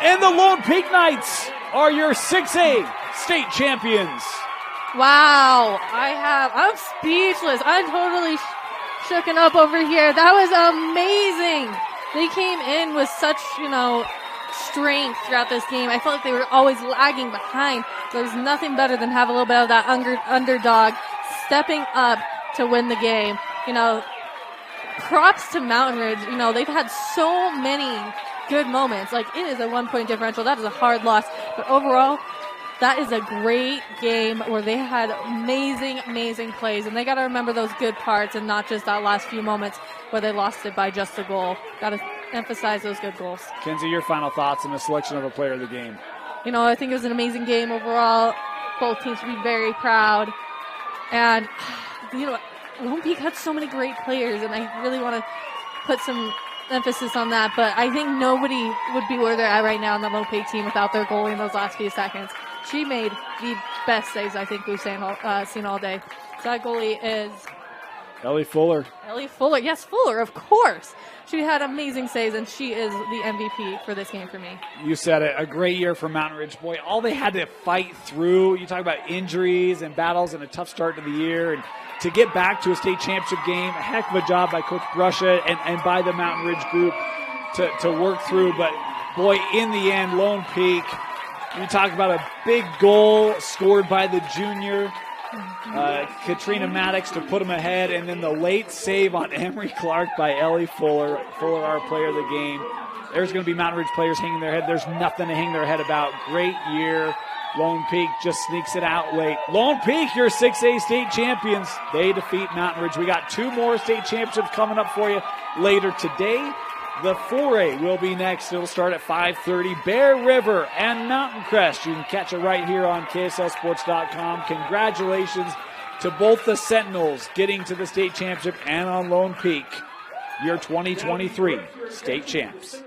And the Lone Peak Knights are your 6A state champions.
Wow, I'm speechless. I'm totally shooken up over here. That was amazing. They came in with such, strength throughout this game. I felt like they were always lagging behind. There's nothing better than have a little bit of that underdog stepping up to win the game. Props to Mountain Ridge. They've had so many good moments. Like, it is a 1-point differential. That is a hard loss. But overall, that is a great game where they had amazing, amazing plays. And they got to remember those good parts and not just that last few moments where they lost it by just a goal. Got to emphasize those good goals.
Kenzie, your final thoughts on the selection of a player of the game?
I think it was an amazing game overall. Both teams should be very proud. And, Lone Peak had so many great players, and I really want to put some emphasis on that. But I think nobody would be where they're at right now in the Lone Peak team without their goalie in those last few seconds. She made the best saves I think we've seen all day. So that goalie is
Ellie Fuller.
Ellie Fuller. Yes, Fuller, of course. She had amazing saves, and she is the MVP for this game for me.
You said it. A great year for Mountain Ridge. Boy, all they had to fight through. You talk about injuries and battles and a tough start to the year. And to get back to a state championship game, a heck of a job by Coach Brusha and by the Mountain Ridge group to work through. But, boy, in the end, Lone Peak, you talk about a big goal scored by the junior, Katrina Maddox, to put them ahead, and then the late save on Emery Clark by Ellie Fuller. Fuller, our player of the game. There's going to be Mountain Ridge players hanging their head. There's nothing to hang their head about. Great year. Lone Peak just sneaks it out late. Lone Peak, your 6A state champions. They defeat Mountain Ridge. We got 2 more state championships coming up for you later today. The 4A will be next. It'll start at 5:30. Bear River and Mountain Crest. You can catch it right here on KSLSports.com. Congratulations to both the Sentinels getting to the state championship and on Lone Peak, your 2023 state champs.